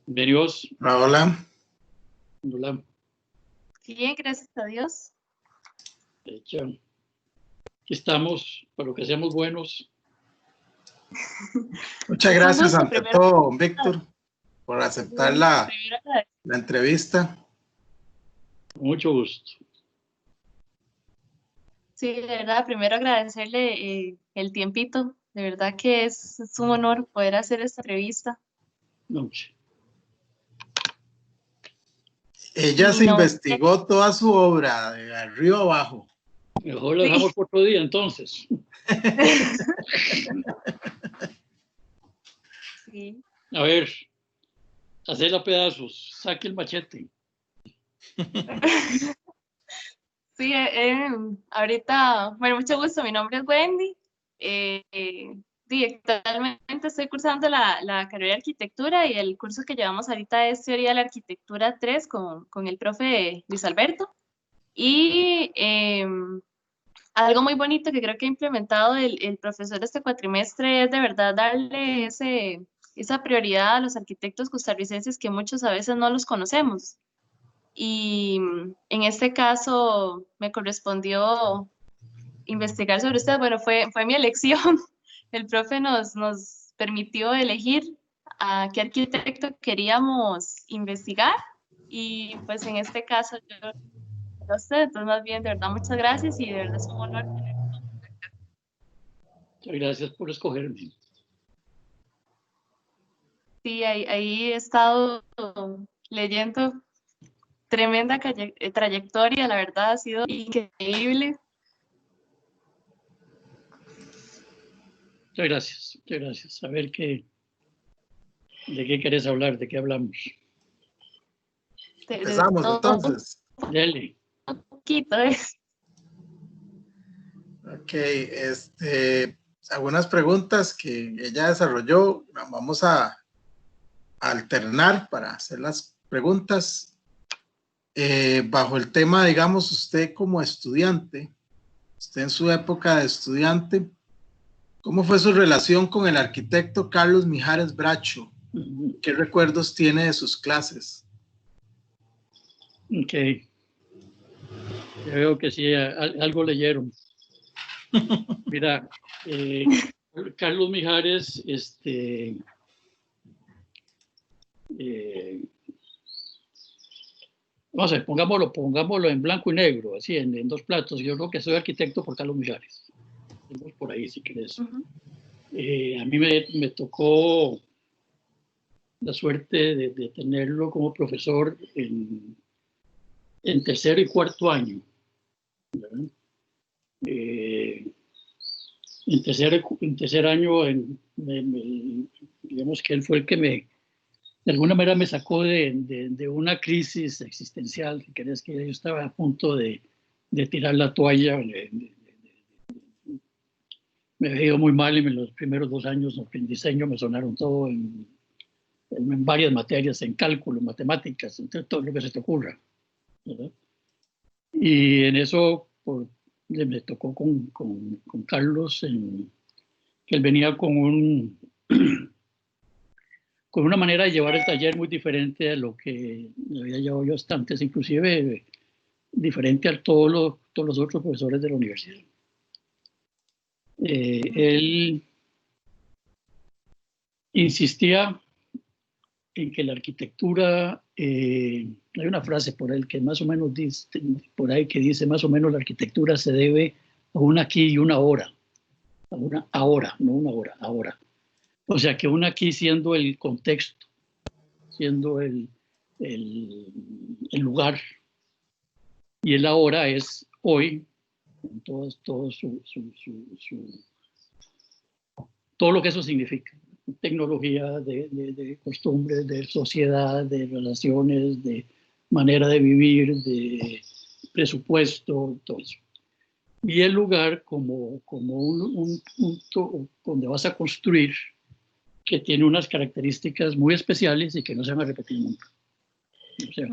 Bienvenidos. Hola. Hola. Bien, gracias a Dios. De hecho, aquí estamos para lo que seamos buenos. Muchas gracias ante todo, Víctor, por aceptar la entrevista. Con mucho gusto. Sí, de verdad, primero agradecerle el tiempito. De verdad que es un honor poder hacer esta entrevista. No. Ella se investigó toda su obra de arriba abajo. Mejor la dejamos por otro día, entonces. Sí. A ver, hacerla pedazos, saque el machete. Sí, ahorita, bueno, mucho gusto, mi nombre es Wendy. Actualmente estoy cursando la carrera de arquitectura y el curso que llevamos ahorita es Teoría de la Arquitectura 3 con el profe Luis Alberto. Y algo muy bonito que creo que ha implementado el profesor este cuatrimestre es de verdad darle esa prioridad a los arquitectos costarricenses que muchos a veces no los conocemos. Y en este caso me correspondió investigar sobre usted. Bueno, fue mi elección. El profe nos permitió elegir a qué arquitecto queríamos investigar y pues en este caso yo no sé, entonces más bien de verdad muchas gracias y de verdad es un honor tener. Muchas gracias por escogerme. Sí, ahí he estado leyendo tremenda trayectoria, la verdad ha sido increíble. Muchas gracias, muchas gracias. A ver de qué querés hablar, de qué hablamos. Empezamos entonces. Dele. Un poquito, Ok, algunas preguntas que ella desarrolló, vamos a alternar para hacer las preguntas. Bajo el tema, digamos, usted como estudiante, usted en su época de estudiante, ¿cómo fue su relación con el arquitecto Carlos Mijares Bracho? ¿Qué recuerdos tiene de sus clases? Ok. Ya veo que sí, algo leyeron. Mira, Carlos Mijares, no sé, pongámoslo en blanco y negro, así, en dos platos. Yo creo que soy arquitecto por Carlos Mijares. Por ahí, si querés. A mí me tocó la suerte de tenerlo como profesor en tercero y cuarto año. En tercer año, digamos que él fue el que de alguna manera me sacó de una crisis existencial, si querés, que yo estaba a punto de tirar la toalla. Me había ido muy mal en los primeros 2 años en diseño, me sonaron todo en varias materias, en cálculo, matemáticas, entre todo lo que se te ocurra, ¿verdad? Y en eso me tocó con Carlos, que él venía con una manera de llevar el taller muy diferente a lo que había llevado yo hasta antes, inclusive diferente a todos los otros profesores de la universidad. Él insistía en que la arquitectura, hay una frase por ahí que más o menos dice, más o menos la arquitectura se debe a un aquí y una ahora, a una ahora, no una hora, ahora. O sea que un aquí siendo el contexto, siendo el lugar, y el ahora es hoy, con todo lo que eso significa. Tecnología, de costumbres, de sociedad, de relaciones, de manera de vivir, de presupuesto, todo eso. Y el lugar como un punto donde vas a construir, que tiene unas características muy especiales y que no se van a repetir nunca. O sea,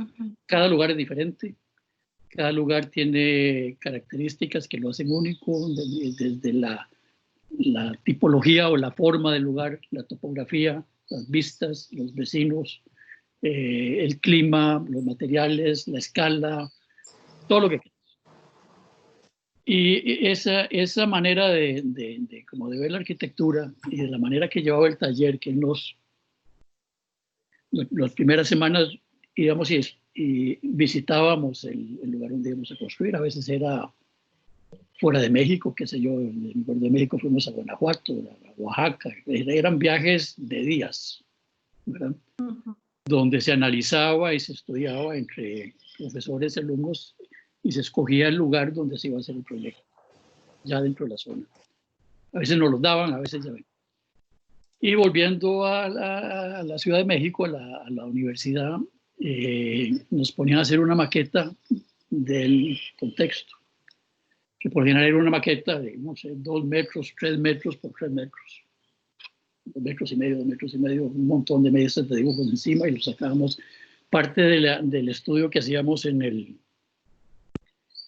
cada lugar es diferente, cada lugar tiene características que lo hacen único, desde la tipología o la forma del lugar, la topografía, las vistas, los vecinos, el clima, los materiales, la escala, todo lo que quieras. Y esa manera como de ver la arquitectura y de la manera que llevaba el taller, que las primeras semanas íbamos y visitábamos el lugar donde íbamos a construir. A veces era fuera de México, qué sé yo, de México fuimos a Guanajuato, a Oaxaca. Eran viajes de días, ¿verdad? Donde se analizaba y se estudiaba entre profesores y alumnos y se escogía el lugar donde se iba a hacer el proyecto, ya dentro de la zona. A veces nos los daban, a veces ya ven. Y volviendo a la Ciudad de México, a la universidad, nos ponían a hacer una maqueta del contexto, que por general era una maqueta de, no sé, 2 metros, 3 metros por 3 metros. 2 metros y medio, 2 metros y medio, un montón de medios de dibujos encima y los sacábamos. Parte del estudio que hacíamos en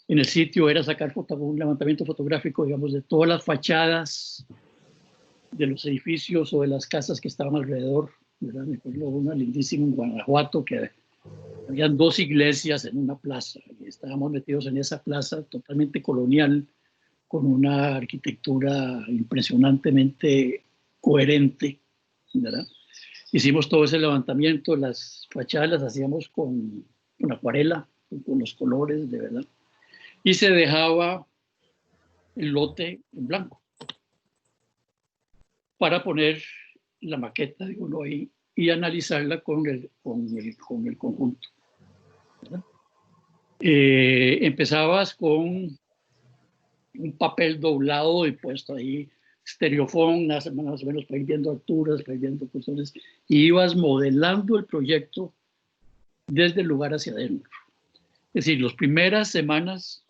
el sitio era sacar un levantamiento fotográfico, digamos, de todas las fachadas de los edificios o de las casas que estaban alrededor, ¿verdad? Me acuerdo una lindísima en Guanajuato que habían 2 iglesias en una plaza y estábamos metidos en esa plaza totalmente colonial con una arquitectura impresionantemente coherente, ¿verdad? Hicimos todo ese levantamiento, las fachadas las hacíamos con acuarela, con los colores, de verdad, y se dejaba el lote en blanco para poner la maqueta de uno ahí y analizarla con el conjunto, ¿verdad? Empezabas con un papel doblado y puesto ahí estereofón, más o menos para ir viendo alturas, para ir viendo cuestiones, y ibas modelando el proyecto desde el lugar hacia adentro. Es decir, las primeras semanas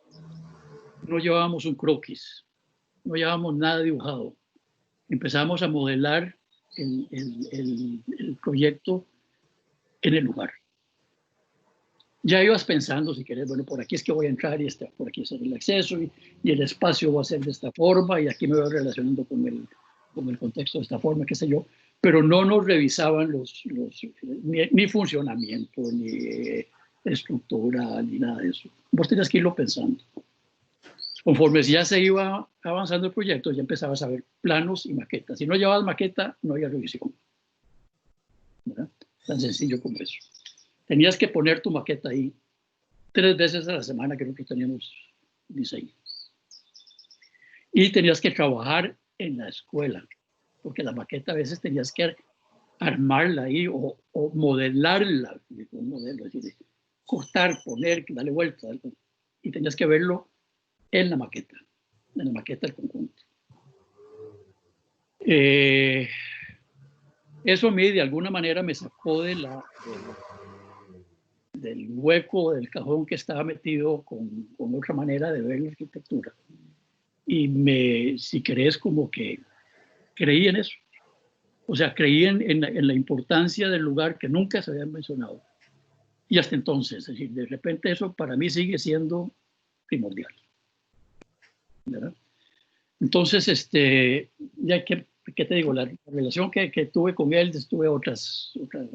no llevábamos un croquis, no llevábamos nada dibujado. Empezamos a modelar el proyecto en el lugar. Ya ibas pensando, si querés, bueno, por aquí es que voy a entrar y por aquí es el acceso y el espacio va a ser de esta forma y aquí me voy relacionando con el contexto de esta forma, qué sé yo, pero no nos revisaban ni funcionamiento, ni estructura, ni nada de eso. Vos tenías que irlo pensando. Conforme ya se iba avanzando el proyecto, ya empezabas a ver planos y maquetas. Si no llevabas maqueta, no había revisión, ¿verdad? Tan sencillo como eso. Tenías que poner tu maqueta ahí 3 veces a la semana, que nosotros teníamos diseño. Y tenías que trabajar en la escuela, porque la maqueta a veces tenías que armarla ahí o modelarla, un modelo, es decir, cortar, poner, darle vuelta, y tenías que verlo en la maqueta del conjunto. Eso a mí de alguna manera me sacó del hueco, del cajón que estaba metido con otra manera de ver la arquitectura. Y si querés, como que creí en eso. O sea, creí en la importancia del lugar que nunca se había mencionado. Y hasta entonces, es decir, de repente eso para mí sigue siendo primordial, ¿verdad? Entonces, ya que te digo, la relación que tuve con él, tuve otras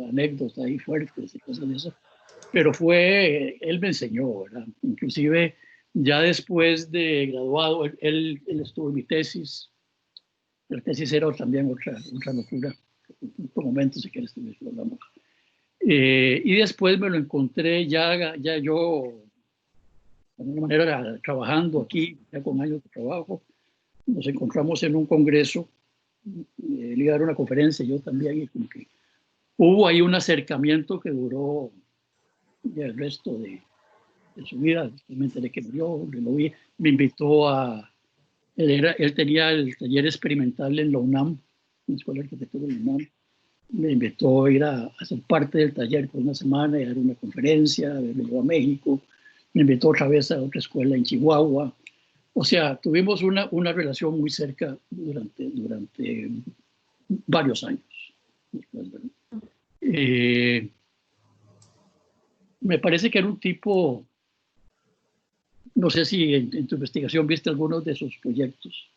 anécdotas ahí fuertes y cosas de eso, pero él me enseñó, ¿verdad? Inclusive ya después de graduado, él estuvo en mi tesis. La tesis era también otra locura. En otro momento, si quieres, lo hablamos. Y después me lo encontré ya yo, de alguna manera, trabajando aquí, ya con años de trabajo. Nos encontramos en un congreso, él iba a dar una conferencia, yo también, y como que hubo ahí un acercamiento que duró ya el resto de su vida. Me enteré que murió, lo vi, me invitó él tenía el taller experimental en la UNAM, en la Escuela de Arquitectura de la UNAM. Me invitó a ir a ser parte del taller por una semana y a dar una conferencia, me llevó a México, me invitó otra vez a otra escuela en Chihuahua. O sea, tuvimos una relación muy cerca durante varios años. Me parece que era un tipo, no sé si en tu investigación viste algunos de sus proyectos.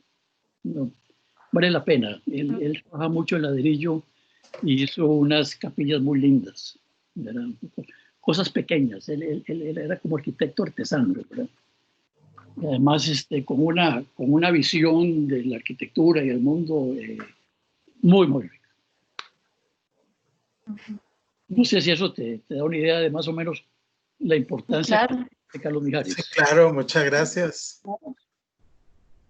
No, vale la pena. Él trabaja mucho en ladrillo y hizo unas capillas muy lindas. ¿verdad? Cosas pequeñas. Él era como arquitecto artesano, ¿verdad? Y además con una visión de la arquitectura y el mundo muy, muy rica. No sé si eso te da una idea de más o menos la importancia de Carlos Mijares. Sí, claro, muchas gracias.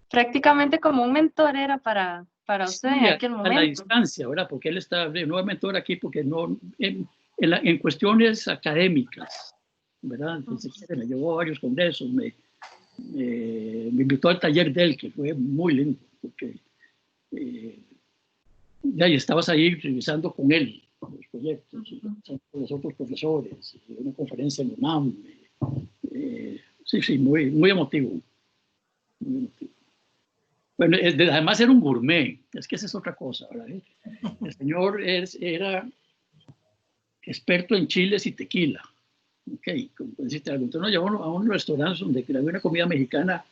Prácticamente como un mentor era para usted en aquel momento. A la distancia, ¿verdad? Porque él está, no es mentor aquí porque no, en cuestiones académicas, ¿verdad? Entonces, me llevó a varios congresos, me invitó al taller de él, que fue muy lindo, porque ya estabas ahí revisando con él los proyectos, con los otros profesores, una conferencia en UNAM. Sí, muy, muy emotivo. Muy emotivo. Bueno, además era un gourmet, es que esa es otra cosa, ¿verdad? El señor era experto en chiles y tequila. Okay. Entonces nos llevó a un restaurante donde había una comida mexicana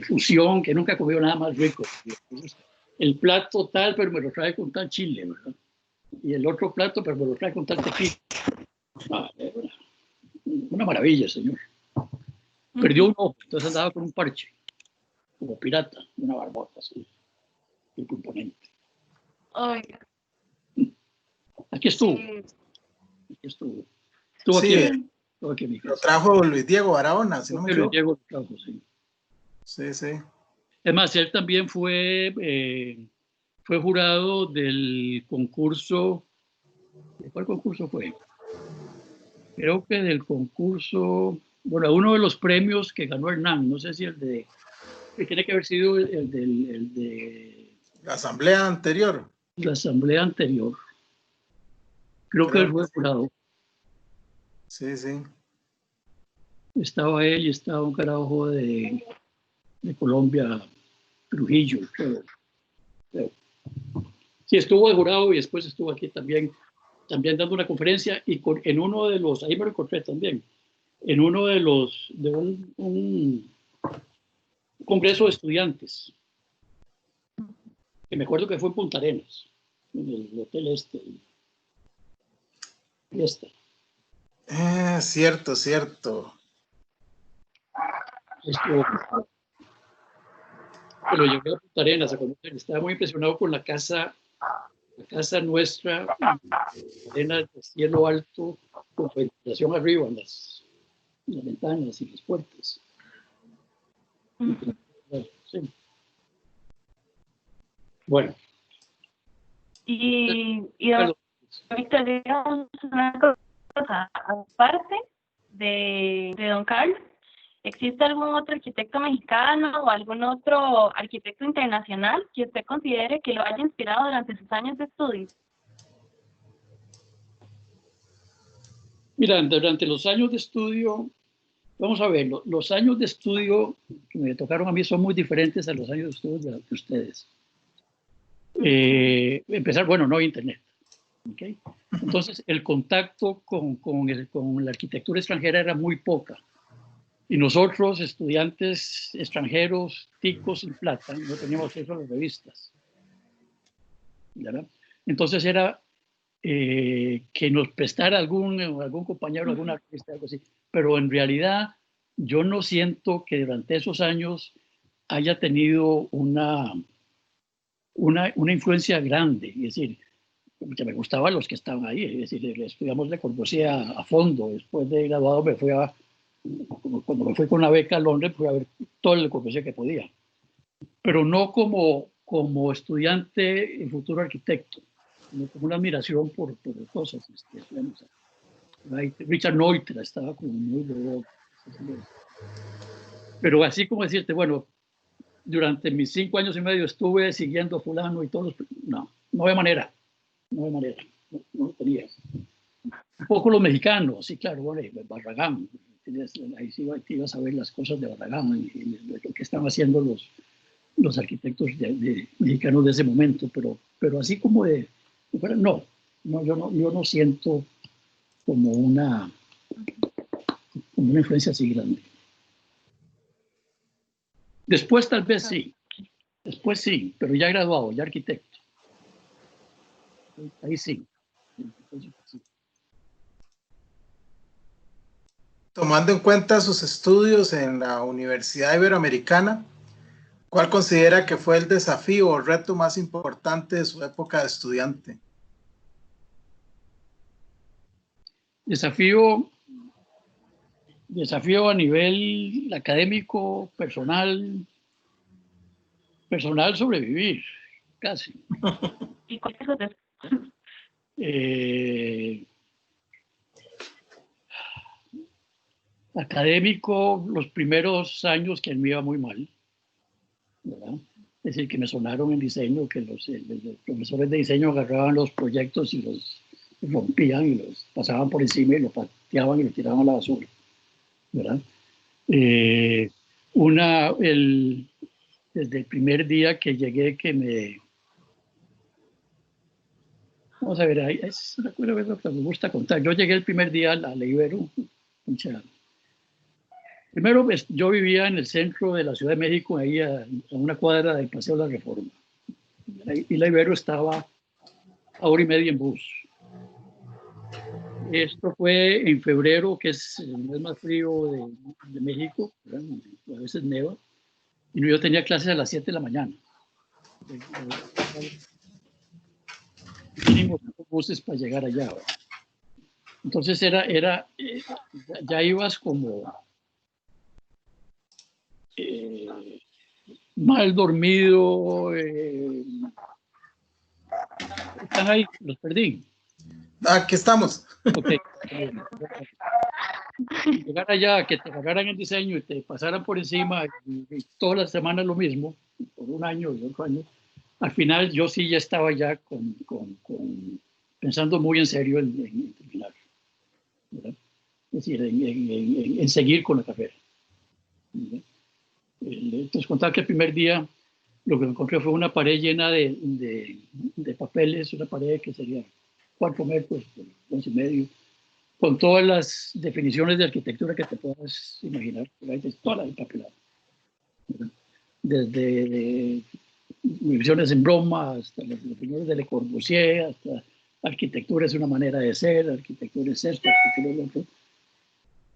fusión, que nunca he comido nada más rico. Entonces, el plato tal, pero me lo trae con tal chile, ¿verdad? Y el otro plato, pero me lo trae con tal tequila. Una maravilla, señor. Perdió un ojo, entonces andaba con un parche, como pirata, una barbota, así, el componente. Oiga. Aquí estuvo. Sí. Aquí estuvo. Estuvo Sí, aquí. Estuvo aquí en mi casa. Lo trajo Luis Diego Barahona, si no me equivoco. Luis Diego, sí. Sí, sí. Además, él también fue jurado del concurso. ¿De cuál concurso fue? Creo que del concurso, bueno, uno de los premios que ganó Hernán, no sé si que tiene que haber sido el de La asamblea anterior. la asamblea anterior. Creo que él fue jurado. Sí, sí. Estaba él y estaba un carajo de Colombia, Trujillo, creo. Sí, estuvo de jurado y después estuvo aquí también dando una conferencia y en uno de los, ahí me lo encontré también, en uno de un congreso de estudiantes, que me acuerdo que fue en Punta Arenas, en el hotel Cierto, cierto. Lo llevé a Punta Arenas a conocer, estaba muy impresionado con la casa nuestra, arena de cielo alto, con ventilación arriba en las ventanas y las puertas. Sí. Bueno. Y ahorita digamos una cosa, aparte de don Carlos, ¿existe algún otro arquitecto mexicano o algún otro arquitecto internacional que usted considere que lo haya inspirado durante sus años de estudio? Mira, durante los años de estudio, vamos a ver, los años de estudio que me tocaron a mí son muy diferentes a los años de estudio de ustedes. Empezar, bueno, no internet. ¿Okay? Entonces, el contacto con la arquitectura extranjera era muy poca. Y nosotros, estudiantes extranjeros, ticos sin plata, no teníamos acceso a las revistas. ¿Verdad? Entonces era que nos prestara algún compañero, alguna revista, algo así. Pero en realidad yo no siento que durante esos años haya tenido una influencia grande. Es decir, que me gustaban los que estaban ahí. Es decir, estudiamos Le Corbusier a fondo. Después de graduado cuando me fui con una beca a Londres, fui a ver todo el Le Corbusier que podía. Pero no como estudiante y futuro arquitecto, sino como una admiración por cosas. Richard Neutra estaba como muy de. Pero así como decirte, bueno, durante mis 5 años y medio estuve siguiendo a fulano y todos, no había manera, no lo tenía. Un poco los mexicanos, sí, claro, bueno, Barragán, ahí sí ibas a ver las cosas de Barragán y lo que estaban haciendo los arquitectos mexicanos de ese momento, pero así como yo no siento como una influencia así grande. Después tal vez sí, pero ya graduado, ya arquitecto. Ahí sí. Tomando en cuenta sus estudios en la Universidad Iberoamericana, ¿cuál considera que fue el desafío o reto más importante de su época de estudiante? Desafío a nivel académico, personal sobrevivir, casi. ¿Y cuál es el Académico, los primeros años que me iba muy mal, ¿verdad? Es decir, que me sonaron en diseño, que los profesores de diseño agarraban los proyectos y los rompían y los pasaban por encima y los pateaban y los tiraban a la basura, ¿verdad? Desde el primer día que llegué vamos a ver, es una cosa que me gusta contar. Yo llegué el primer día a la Ibero. Primero, yo vivía en el centro de la Ciudad de México, ahí a una cuadra del Paseo de la Reforma. Y la Ibero estaba a hora y media en bus. Esto fue en febrero, que es el mes más frío de México, ¿verdad? A veces neva. Y yo tenía clases a las 7 de la mañana. Mínimo buses para llegar allá, ¿verdad? Entonces ya ibas como mal dormido. Están ahí, los perdí. Aquí estamos. Ok. Llegar allá, que te agarraran el diseño y te pasaran por encima y todas las semanas lo mismo, por un año y otro año. Al final yo sí ya estaba ya pensando muy en serio en terminar, ¿verdad? Es decir, en seguir con la carrera, ¿verdad? Entonces contaba que el primer día lo que me encontré fue una pared llena de papeles, una pared que sería 4 metros por 2,5, con todas las definiciones de arquitectura que te puedas imaginar, toda la papelada, ¿verdad? Desde divisiones en broma hasta las opiniones de Le Corbusier, hasta arquitectura es una manera de ser, arquitectura es esto, arquitectura es lo otro.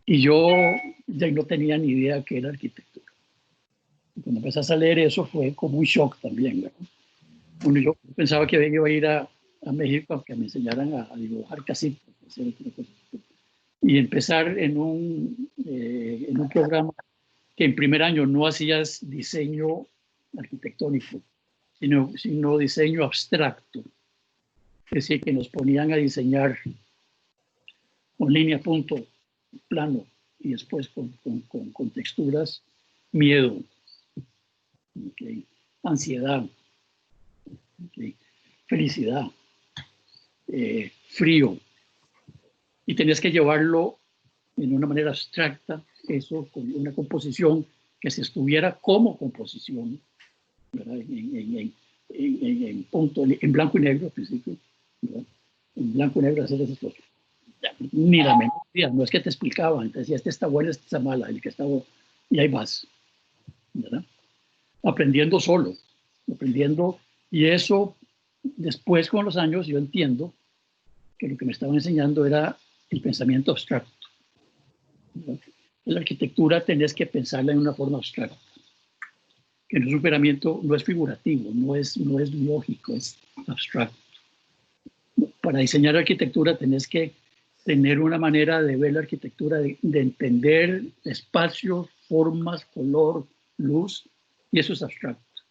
Y yo ya no tenía ni idea qué era arquitectura. Y cuando empecé a leer eso fue como un shock también, ¿verdad? Bueno, yo pensaba que iba a ir a México a que me enseñaran a dibujar casitas, hacer otras cosas. Y empezar en un programa que en primer año no hacías diseño arquitectónico, sino diseño abstracto. Es decir, que nos ponían a diseñar con línea, punto, plano, y después con texturas, miedo, ¿okay? Ansiedad, ¿okay? Felicidad, frío. Y tenías que llevarlo en una manera abstracta, eso con una composición que se estuviera como composición, ¿verdad? En punto, en blanco y negro al principio, ¿verdad? En blanco y negro hacer esas cosas. Ni la menor idea, no es que te explicaban, te decía, este está bueno, este está mala, el que está bueno, y ahí vas, ¿verdad? Aprendiendo solo, aprendiendo, y eso después con los años yo entiendo que lo que me estaban enseñando era el pensamiento abstracto, ¿verdad? En la arquitectura tenés que pensarla en una forma abstracta, que no es un pensamiento, no es figurativo, no es lógico, es abstracto. Para diseñar arquitectura tenés que tener una manera de ver la arquitectura, de entender espacio, formas, color, luz, y eso es abstracto.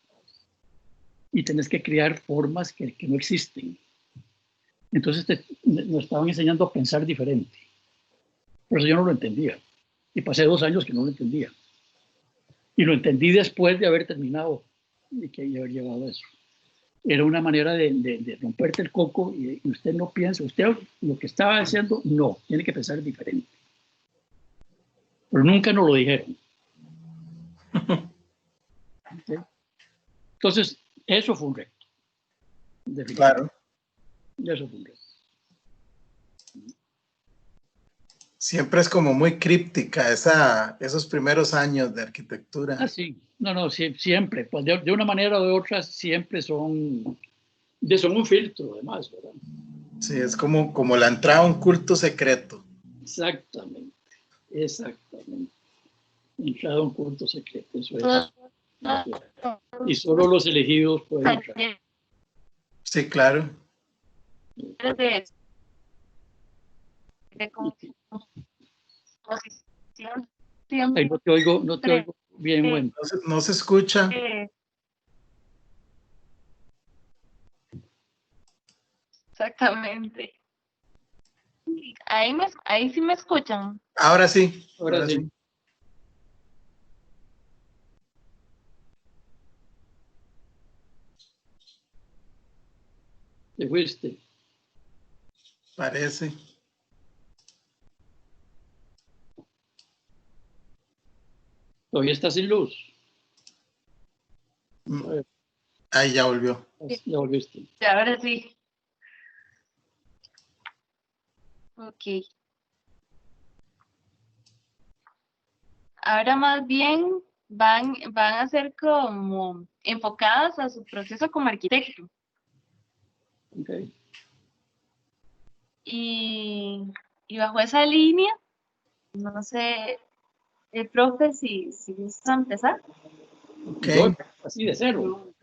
Y tenés que crear formas que no existen. Entonces nos estaban enseñando a pensar diferente. Por eso yo no lo entendía. Y pasé 2 años que no lo entendía. Y lo entendí después de haber terminado y haber llevado eso. Era una manera de romperte el coco y usted no piensa, usted lo que estaba haciendo, no, tiene que pensar diferente. Pero nunca nos lo dijeron. ¿Okay? Entonces, eso fue un reto. Claro. Eso fue un reto. Siempre es como muy críptica esos primeros años de arquitectura. Ah, sí. No, siempre. Pues de una manera o de otra, siempre son un filtro, además, ¿verdad? Sí, es como la entrada a un culto secreto. Exactamente. Exactamente. Entrada a un culto secreto, eso es. Y solo los elegidos pueden entrar. Sí, claro. Ay, no te oigo bien, bueno. No se escucha. Exactamente. Ahí sí me escuchan. Ahora sí. Ahora sí. ¿Te fuiste? Parece. Todavía está sin luz. Ahí ya volvió. Ya volviste. Ahora sí. Ok. Ahora más bien van a ser como enfocadas a su proceso como arquitecto. Okay. Y bajo esa línea, no sé, el profe, si gusta empezar. Okay. Así de cero.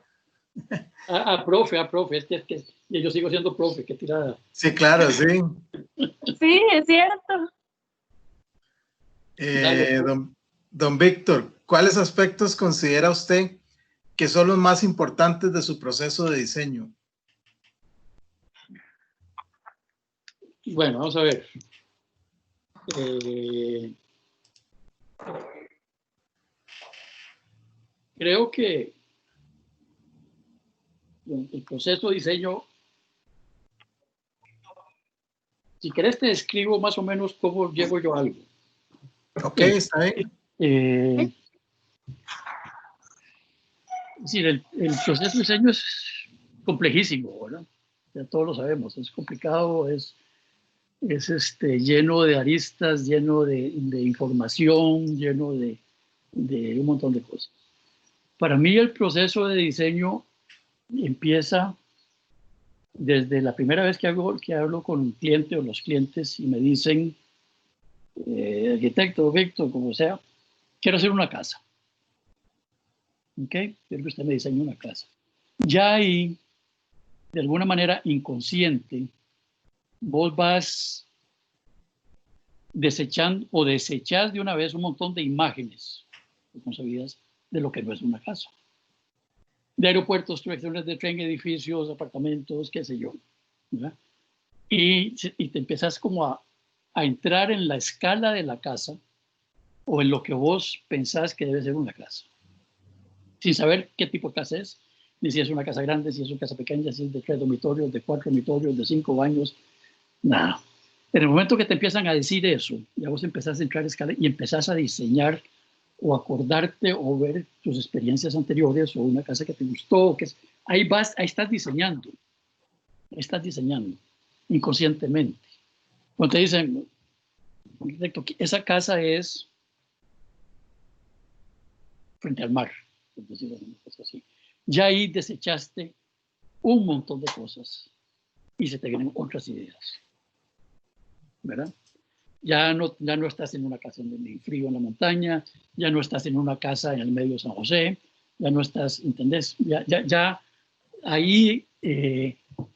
Profe, es que yo sigo siendo profe, qué tirada. Sí, claro, sí. Sí, es cierto. Don Víctor, ¿cuáles aspectos considera usted que son los más importantes de su proceso de diseño? Bueno, vamos a ver. Creo que el proceso de diseño, si querés te describo más o menos cómo llevo yo algo. Ok, está bien. Es decir, el proceso de diseño es complejísimo, ¿verdad? Ya todos lo sabemos, es complicado, es lleno de aristas, lleno de información, lleno de un montón de cosas. Para mí el proceso de diseño empieza desde la primera vez que hablo con un cliente o los clientes y me dicen, arquitecto, Víctor, como sea, quiero hacer una casa. ¿Ok? Quiero que usted me diseñe una casa. Ya ahí, de alguna manera inconsciente, vos vas desechando o desechás de una vez un montón de imágenes concebidas de lo que no es una casa. De aeropuertos, estaciones de tren, edificios, apartamentos, qué sé yo. ¿Verdad? Y te empiezas como a entrar en la escala de la casa o en lo que vos pensás que debe ser una casa, sin saber qué tipo de casa es, ni si es una casa grande, si es una casa pequeña, si es de 3 dormitorios, de 4 dormitorios, de 5 baños, nada. En el momento que te empiezan a decir eso, ya vos empezás a entrar en escala y empezás a diseñar o acordarte o ver tus experiencias anteriores o una casa que te gustó, ahí estás diseñando inconscientemente. Cuando te dicen, esa casa es frente al mar, por decirlo así. Ya ahí desechaste un montón de cosas y se te vienen otras ideas, ¿verdad? Ya no estás en una casa en el frío en la montaña, ya no estás en una casa en el medio de San José, ya no estás, ¿entendés? Ya ahí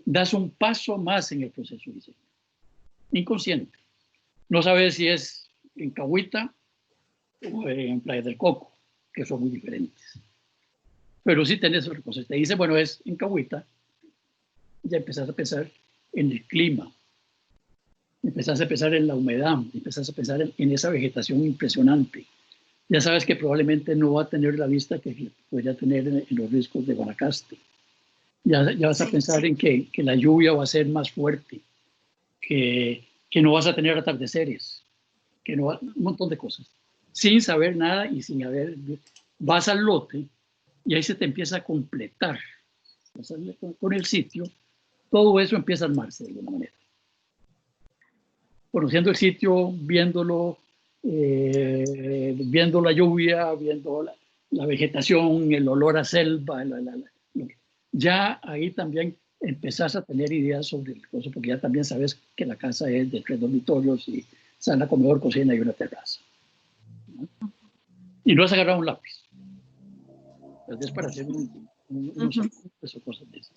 das un paso más en el proceso de diseño. Inconsciente. No sabes si es en Cahuita o en Playa del Coco, que son muy diferentes. Pero sí tenés otra cosa. Te dice, bueno, es en Cahuita, ya empezás a pensar en el clima, empezás a pensar en la humedad, empezás a pensar en esa vegetación impresionante. Ya sabes que probablemente no va a tener la vista que podría tener en los riscos de Guanacaste. Ya vas a pensar en que la lluvia va a ser más fuerte, que no vas a tener atardeceres, un montón de cosas. Sin saber nada y sin haber, vas al lote y ahí se te empieza a completar. Con el sitio, todo eso empieza a armarse de alguna manera. Conociendo el sitio, viéndolo, viendo la lluvia, viendo la vegetación, el olor a selva, ya ahí también empezás a tener ideas sobre el coso, porque ya también sabes que la casa es de 3 dormitorios y sala, comedor, cocina y una terraza. ¿No? Y no has agarrado un lápiz. Es para hacer unos ajustes o cosas de esas.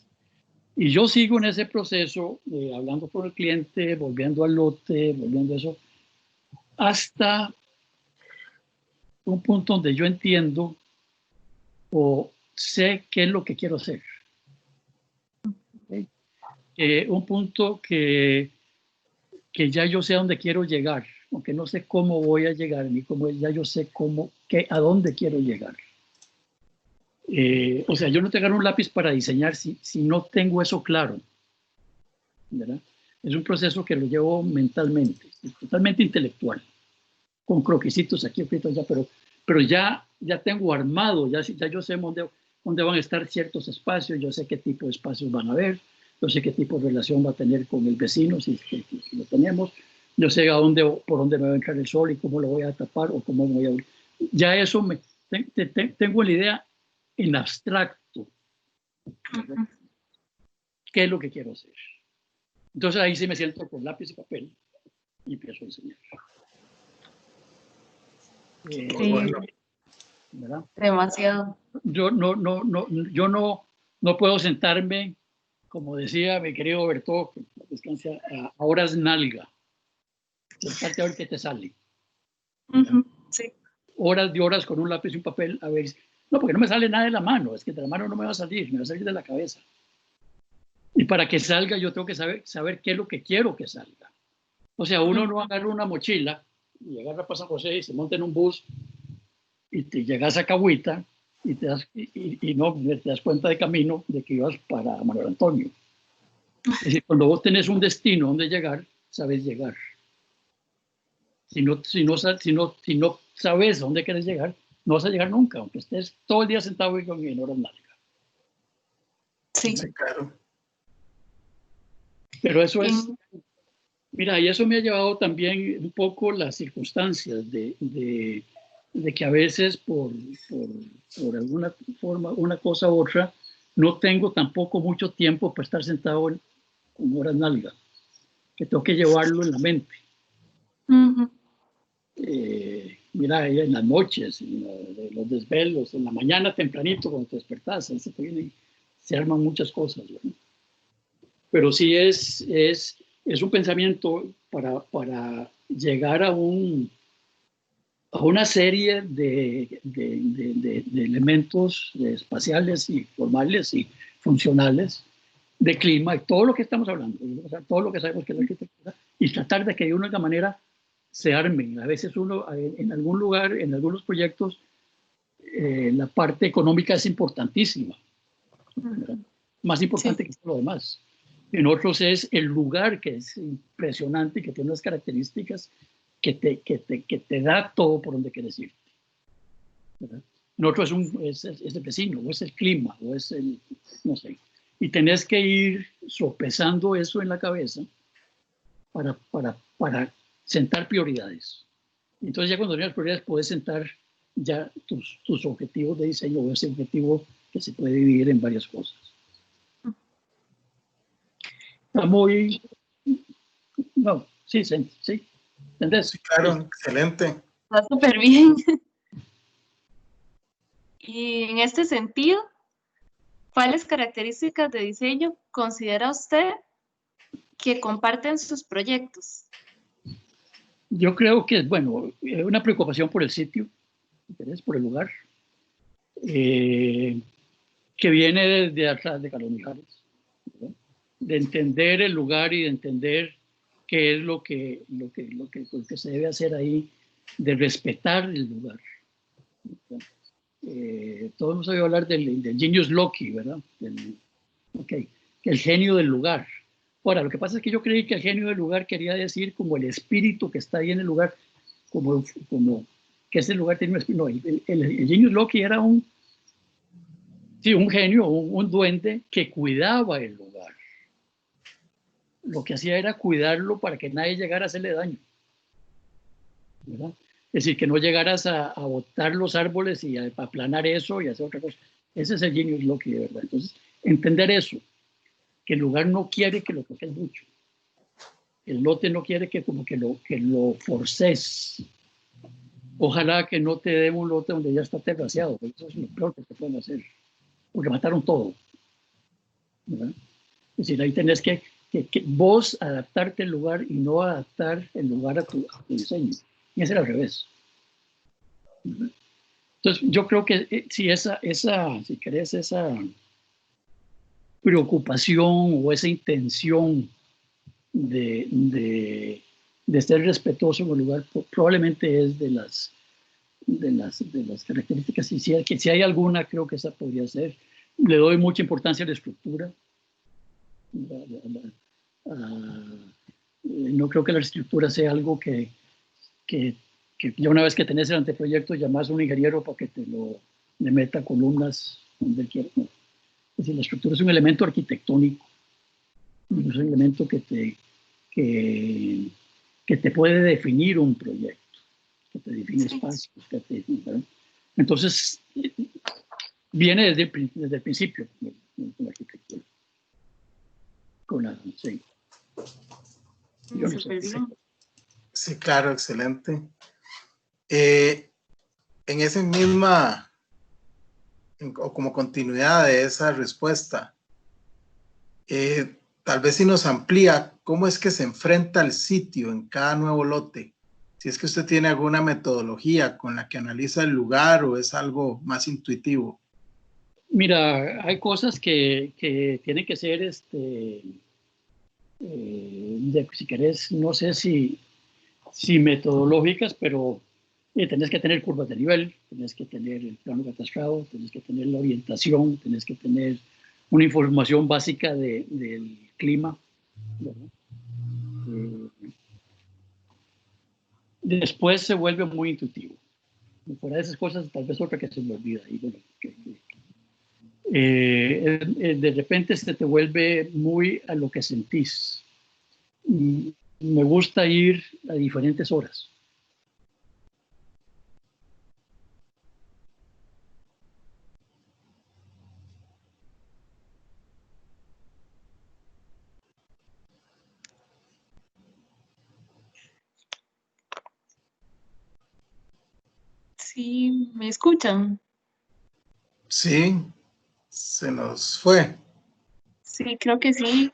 Y yo sigo en ese proceso, hablando con el cliente, volviendo al lote, volviendo a eso, hasta un punto donde yo entiendo o sé qué es lo que quiero hacer. ¿Okay? Un punto que ya yo sé a dónde quiero llegar, aunque no sé cómo voy a llegar, ni cómo, ya yo sé a dónde quiero llegar. O sea, yo no te agarro un lápiz para diseñar si no tengo eso claro, ¿verdad? Es un proceso que lo llevo mentalmente, totalmente intelectual, con croquisitos aquí, allá, pero ya tengo armado, ya yo sé dónde van a estar ciertos espacios, yo sé qué tipo de espacios van a haber, yo sé qué tipo de relación va a tener con el vecino, si lo tenemos, yo sé por dónde me va a entrar el sol y cómo lo voy a tapar o cómo voy a... Ya eso tengo la idea en abstracto, ¿verdad? ¿Qué es lo que quiero hacer? Entonces ahí sí me siento con lápiz y papel y empiezo a diseñar. Sí, ¿verdad? demasiado. Yo no puedo sentarme, como decía mi querido Berto, que descansa, a horas nalga. Sentarte a ver qué te sale. Sí. Horas con un lápiz y un papel, a ver. No, porque no me sale nada de la mano, es que de la mano no me va a salir, me va a salir de la cabeza. Y para que salga yo tengo que saber qué es lo que quiero que salga. O sea, uno no agarra una mochila y agarra a San José y se monta en un bus y te llegas a Cahuita y te das cuenta de camino de que ibas para Manuel Antonio. Es decir, cuando vos tenés un destino donde llegar, sabes llegar. Si no sabes dónde quieres llegar, no vas a llegar nunca, aunque estés todo el día sentado y con horas largas. Sí. Sí, claro. Pero eso es, mira, y eso me ha llevado también un poco las circunstancias de que a veces por alguna forma, una cosa u otra, no tengo tampoco mucho tiempo para estar sentado con horas nalgas, que tengo que llevarlo en la mente. Mira, en las noches, en los desvelos, en la mañana tempranito cuando te despertás, se arman muchas cosas, ¿verdad? Pero sí es un pensamiento para llegar a una serie de elementos espaciales y formales y funcionales de clima y todo lo que estamos hablando, o sea, todo lo que sabemos que es la arquitectura, y tratar de que de una u otra manera se armen. A veces uno, en algún lugar, en algunos proyectos, la parte económica es importantísima, ¿verdad? Más importante que todo lo demás. En otros es el lugar, que es impresionante y que tiene unas características que te da todo por donde quieres ir, ¿verdad? En otros es el vecino, o es el clima, o es no sé. Y tenés que ir sopesando eso en la cabeza para sentar prioridades. Entonces ya cuando tienes prioridades puedes sentar ya tus objetivos de diseño, o ese objetivo que se puede dividir en varias cosas. Está muy... No, sí, ¿entendés? Sí, claro, excelente. Está súper bien. Y en este sentido, ¿cuáles características de diseño considera usted que comparten sus proyectos? Yo creo que es, bueno, una preocupación por el sitio, por el lugar, que viene desde atrás de Carlos Mijares, ¿verdad? De entender el lugar y de entender qué es lo que se debe hacer ahí, de respetar el lugar. Todos hemos oído hablar del genius loci, ¿verdad? Que el genio del lugar. Ahora, lo que pasa es que yo creí que el genio del lugar quería decir como el espíritu que está ahí en el lugar, como que ese lugar tiene un espíritu. No, el genius loci era un genio, un duende que cuidaba el lugar. Lo que hacía era cuidarlo para que nadie llegara a hacerle daño, ¿verdad? Es decir, que no llegaras a botar los árboles y a aplanar eso y hacer otra cosa. Ese es el genius loci, de verdad. Entonces, entender eso, que el lugar no quiere que lo toques mucho, el lote no quiere que como que lo forces. Ojalá que no te den un lote donde ya está terraceado, porque eso es lo peor que te pueden hacer, porque mataron todo, ¿verdad? Es decir, ahí tenés que vos adaptarte al lugar y no adaptar el lugar a tu diseño. Y es al revés. Entonces, yo creo que si si querés, esa preocupación o esa intención de ser respetuoso en el lugar, probablemente es de las características. Y si hay alguna, creo que esa podría ser. Le doy mucha importancia a la estructura. No creo que la estructura sea algo que ya una vez que tenés el anteproyecto llamás a un ingeniero para que le meta columnas donde él quiera. No. Es decir, la estructura es un elemento arquitectónico, es un elemento que te puede definir un proyecto, que te define espacios, ¿verdad? Entonces, viene desde el principio con la arquitectura. Sí. Yo no sé. Sí, claro, excelente. En esa misma, o como continuidad de esa respuesta, tal vez si nos amplía cómo es que se enfrenta el sitio en cada nuevo lote. Si es que usted tiene alguna metodología con la que analiza el lugar o es algo más intuitivo. Mira, hay cosas que tienen que ser, si querés, no sé si metodológicas, pero tenés que tener curvas de nivel, tenés que tener el plano catastrado, tenés que tener la orientación, tenés que tener una información básica del clima. Después se vuelve muy intuitivo. Fuera de esas cosas, tal vez otra que se me olvida. Y bueno, de repente te vuelve muy a lo que sentís. Me gusta ir a diferentes horas. Sí, ¿me escuchan? Sí, se nos fue. Sí, creo que sí.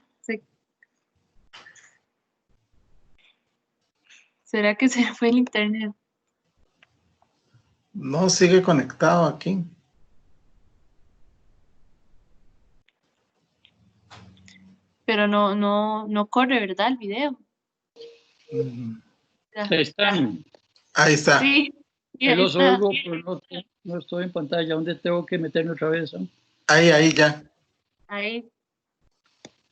¿Será que se fue el internet? No, sigue conectado aquí. Pero no corre, ¿verdad? El video. Ahí están. Ahí está. Sí, y Ahí ahí los está. oigo, pero no estoy en pantalla. ¿Dónde tengo que meterme otra vez? Ahí ya. Ahí.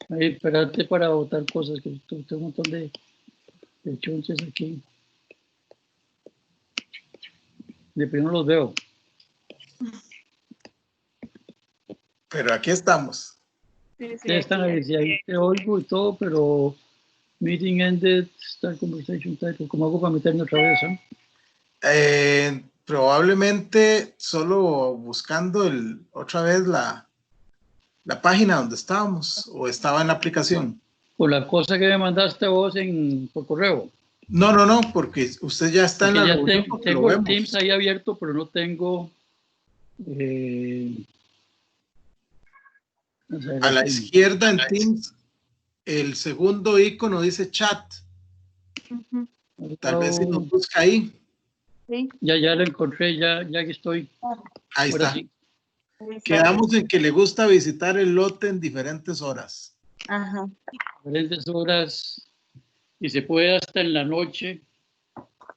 Ahí, espérate para votar cosas, que tengo un montón de chunches aquí. De primero los veo. Pero aquí estamos. Sí, Están ahí, sí, ahí te oigo y todo, pero meeting ended, start conversation title. ¿Cómo hago para meterme otra vez? Probablemente solo buscando otra vez la página donde estábamos o estaba en la aplicación. Por la cosa que me mandaste vos por correo. No, porque usted ya está en Porque la ya reunión porque lo tengo el vemos. Teams ahí abierto, pero no tengo... A la izquierda en Teams, el segundo icono dice chat. Tal vez si nos busca ahí. Sí. Ya lo encontré, ya aquí estoy. Ahí Ahora está. sí. Quedamos en que le gusta visitar el lote en diferentes horas. Ajá. Diferentes horas y se puede hasta en la noche.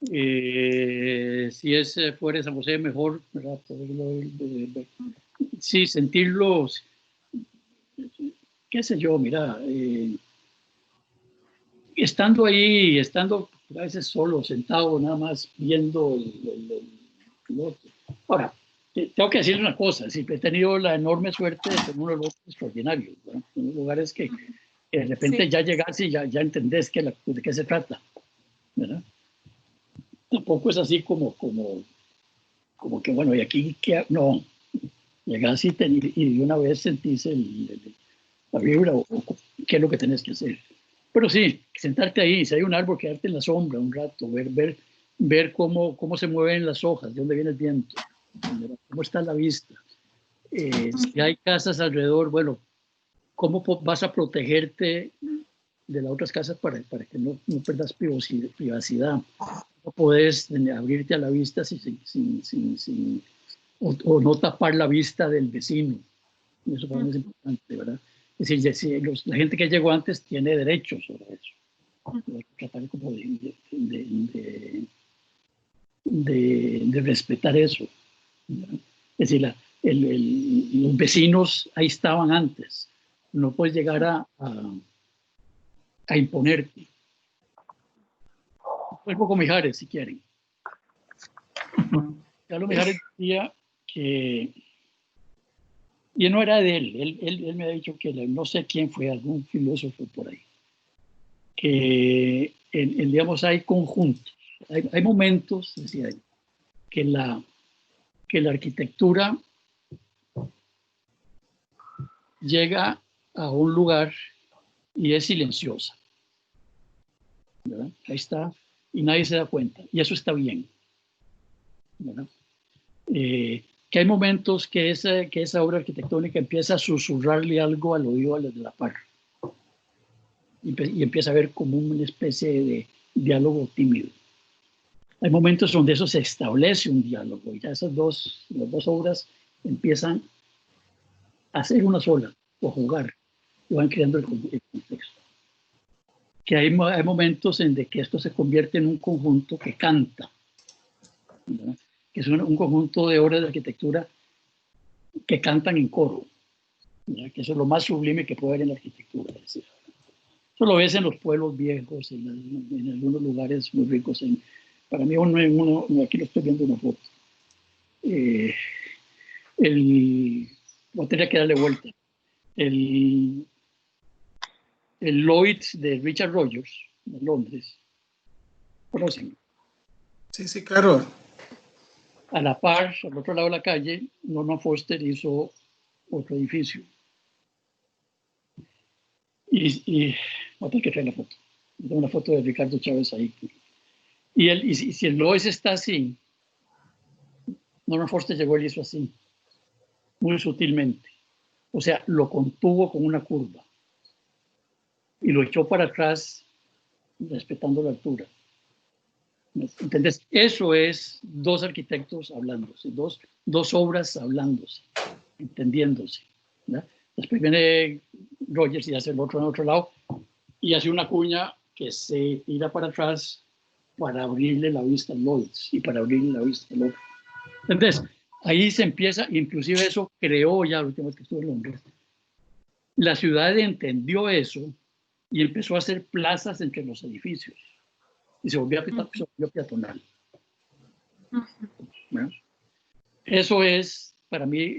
Si es fuera de San José, mejor, ¿verdad? Sí, sentirlos, qué sé yo, mira, estando ahí, estando a veces solo, sentado, nada más viendo lote. Ahora, tengo que decir una cosa, sí, he tenido la enorme suerte de tener unos lotes extraordinarios, ¿verdad? Unos lugares que de repente Sí. ya llegas y ya entendés de qué se trata, ¿verdad? Tampoco es así como que, bueno, y aquí, no, llegas y de una vez sentís la vibra o qué es lo que tenés que hacer. Pero sí, sentarte ahí, si hay un árbol, quedarte en la sombra un rato, ver cómo se mueven las hojas, de dónde viene el viento, cómo está la vista. Si hay casas alrededor, bueno, cómo vas a protegerte de las otras casas para que no pierdas privacidad. No puedes abrirte a la vista o no tapar la vista del vecino. Eso para mí es importante, ¿verdad? Es decir, la gente que llegó antes tiene derechos sobre eso. Tratar como de respetar eso, ¿verdad? Es decir, los vecinos ahí estaban antes. No puedes llegar a imponerte. Vuelvo con Mijares, si quieren. Carlos Mijares decía que, y no era de él me ha dicho que no sé quién fue, algún filósofo por ahí, que digamos hay conjuntos, hay momentos, decía él, que la arquitectura llega a un lugar y es silenciosa, ¿verdad? Ahí está, y nadie se da cuenta, y eso está bien, ¿verdad? Que hay momentos que esa obra arquitectónica empieza a susurrarle algo al oído a los de la par, y empieza a ver como una especie de diálogo tímido. Hay momentos donde eso se establece un diálogo, y ya las dos obras empiezan a ser una sola, o jugar, y van creando el contexto. Que hay momentos en que esto se convierte en un conjunto que canta, ¿verdad? Que es un conjunto de obras de arquitectura que cantan en coro, ¿verdad? Que eso es lo más sublime que puede haber en la arquitectura. Eso lo ves en los pueblos viejos, en algunos lugares muy ricos. Para mí, aquí lo estoy viendo una foto. Voy a tener que darle vuelta. El Lloyd's de Richard Rogers, de Londres. ¿Conocen? Sí, sí, claro. A la par, al otro lado de la calle, Norman Foster hizo otro edificio. Y voy a tener que traer la foto. Tengo una foto de Ricardo Chávez ahí. Y si el Lloyd's está así, Norman Foster llegó y hizo así, muy sutilmente. O sea, lo contuvo con una curva y lo echó para atrás respetando la altura. ¿Entendés? Eso es dos arquitectos hablándose, dos obras hablándose, entendiéndose, ¿verdad? Después viene Rogers y hace el otro en otro lado y hace una cuña que se tira para atrás para abrirle la vista al Lloyd's y para abrirle la vista al otro. Entonces, ahí se empieza, inclusive eso creó ya, la última vez que estuve en Londres, la ciudad entendió eso y empezó a hacer plazas entre los edificios y se volvió peatonal. ¿No? Eso es para mí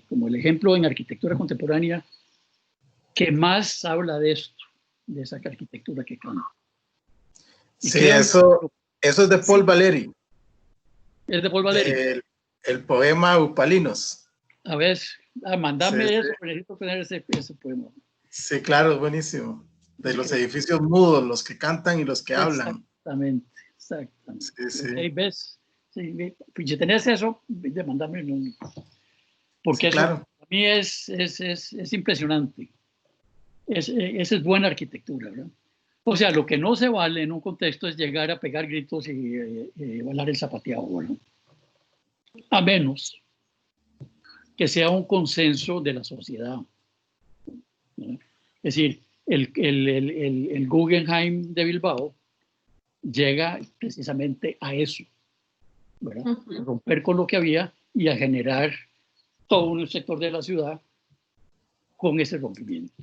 como el ejemplo en arquitectura contemporánea que más habla de esto, de esa arquitectura que cambia. Sí, eso es de Paul Valéry. Es de Paul Valéry. El poema Upalinos. A ver, mandame sí, eso, sí. necesito tener ese poema. Sí, claro, es buenísimo. De los edificios mudos, los que cantan y los que hablan. Exactamente. Sí, sí. Ahí ves. Sí, si tenés eso, mandame. Porque sí, eso claro. para mí es impresionante. Esa es buena arquitectura, ¿verdad? O sea, lo que no se vale en un contexto es llegar a pegar gritos y bailar el zapateado, ¿verdad? A menos que sea un consenso de la sociedad, ¿verdad? Es decir, el Guggenheim de Bilbao llega precisamente a eso, ¿verdad? A romper con lo que había y a generar todo un sector de la ciudad con ese rompimiento.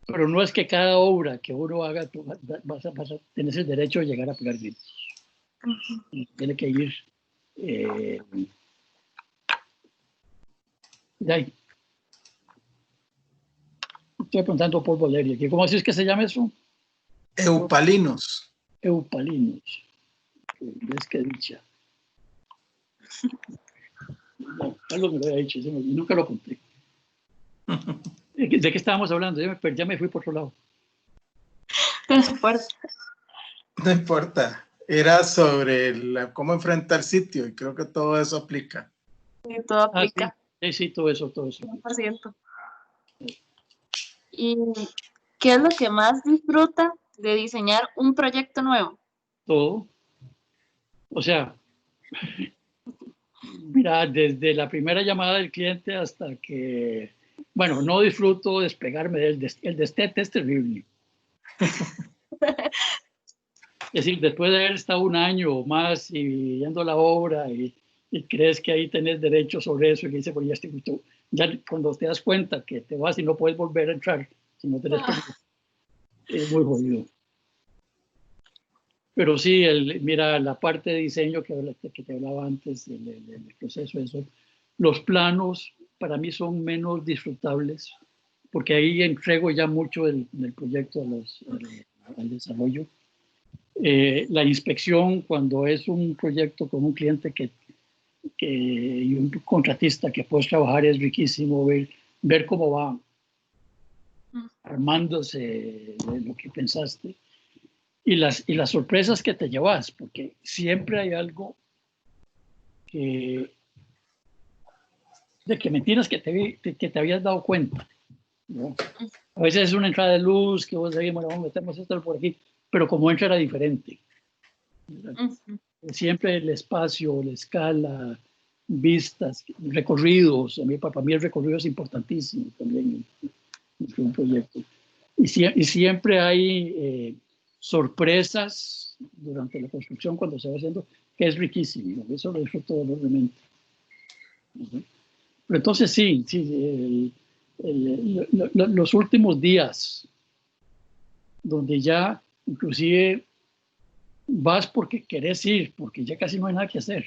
Pero no es que cada obra que uno haga vas a tener el derecho de llegar a pegar gritos. Tiene que ir de ahí. Estoy preguntando por Valeria. ¿Cómo así es que se llama eso? Eupalinos. Eupalinos. ¿Ves qué dicha? No, Carlos me lo había dicho y nunca lo conté. ¿De qué estábamos hablando? Ya me fui por otro lado. importa. No importa. Era sobre cómo enfrentar sitio y creo que todo eso aplica. Y todo aplica. Sí, todo eso. 100%. ¿Y qué es lo que más disfruta de diseñar un proyecto nuevo? Todo. O sea, mira, desde la primera llamada del cliente hasta que, bueno, no disfruto despegarme el destete es terrible. Es decir, después de haber estado un año o más y viendo la obra y crees que ahí tenés derecho sobre eso y dices, pues ya cuando te das cuenta que te vas y no puedes volver a entrar, si no tenés permiso, es muy jodido. Pero sí, mira, la parte de diseño que te hablaba antes del proceso, eso, los planos para mí son menos disfrutables porque ahí entrego ya mucho del proyecto al desarrollo. La inspección, cuando es un proyecto con un cliente y un contratista que puedes trabajar, es riquísimo ver cómo va armándose lo que pensaste y las sorpresas que te llevas, porque siempre hay algo de que mentiras que te habías dado cuenta, ¿no? A veces es una entrada de luz que vos decís, bueno, metemos esto por aquí, pero como entra era diferente. Siempre el espacio, la escala, vistas, recorridos. Para mí el recorrido es importantísimo también en un proyecto. Y siempre hay sorpresas durante la construcción cuando se va haciendo, que es riquísimo. Eso lo disfruto enormemente. Pero entonces sí, los últimos días, donde ya inclusive vas porque querés ir, porque ya casi no hay nada que hacer,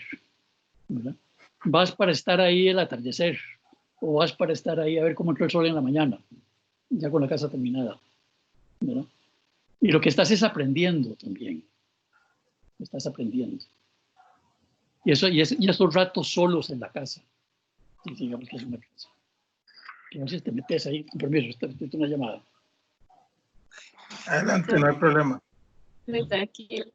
¿verdad? Vas para estar ahí el atardecer, o vas para estar ahí a ver cómo entró el sol en la mañana, ya con la casa terminada, ¿verdad? Y lo que estás es aprendiendo también, estás aprendiendo. Y esos ratos solos en la casa, digamos que es una casa. Que a veces te metes ahí, con permiso, esta una llamada. Adelante, no hay problema. Tranquilo.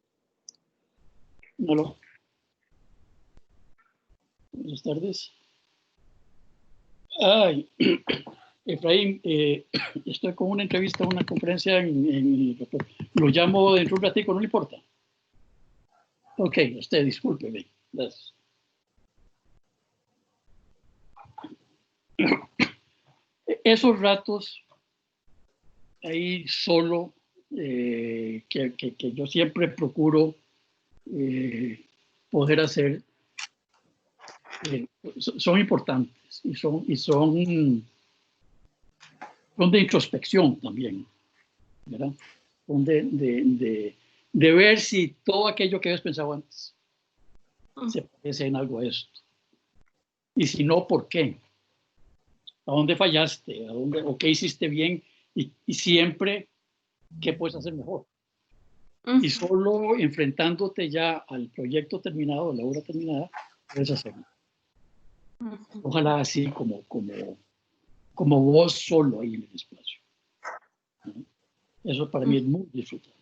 Buenas tardes. Ay, Efraín, estoy con una entrevista, una conferencia lo llamo dentro de un ratito, ¿no le importa? Ok, usted discúlpeme. Gracias. Esos ratos ahí solo, que yo siempre procuro poder hacer, son importantes y son de introspección también, ¿verdad? Son de ver si todo aquello que habías pensado antes se parece en algo a esto. Y si no, ¿por qué? ¿A dónde fallaste? ¿O qué hiciste bien? Y siempre, ¿qué puedes hacer mejor? Y solo enfrentándote ya al proyecto terminado, a la obra terminada, puedes hacerlo. Ojalá así como vos solo ahí en el espacio. Eso para mí es muy disfrutable.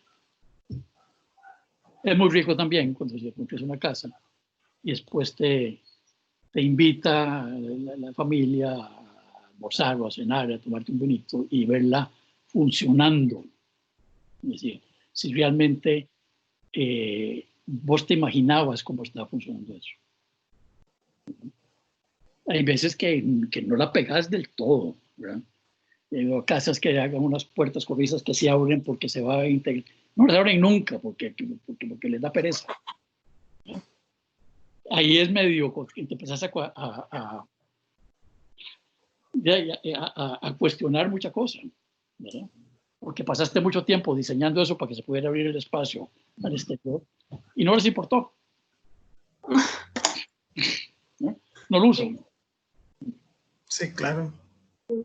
Es muy rico también cuando se construye una casa y después te invita la familia a almorzar o a cenar, a tomarte un vinito y verla funcionando. Es decir, si realmente vos te imaginabas cómo estaba funcionando eso. Hay veces que no la pegas del todo, ¿verdad? Casas que hagan unas puertas corrizas que se abren porque se va a integrar. No las abren nunca porque lo que les da pereza. Ahí es medio que te empezás a cuestionar muchas cosas, ¿verdad? Porque pasaste mucho tiempo diseñando eso para que se pudiera abrir el espacio al exterior y no les importó. No lo usan. Sí, claro.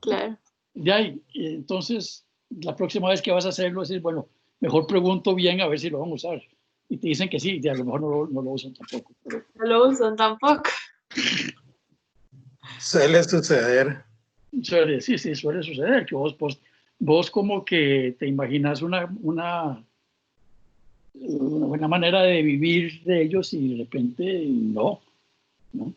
Claro. De ahí, entonces, la próxima vez que vas a hacerlo, decir, bueno, mejor pregunto bien a ver si lo vamos a usar. Y te dicen que sí, y a lo mejor no lo usan tampoco. Pero... No lo usan tampoco. Suele suceder. Sí, suele suceder que vos vos como que te imaginas una buena manera de vivir de ellos y de repente no, ¿no?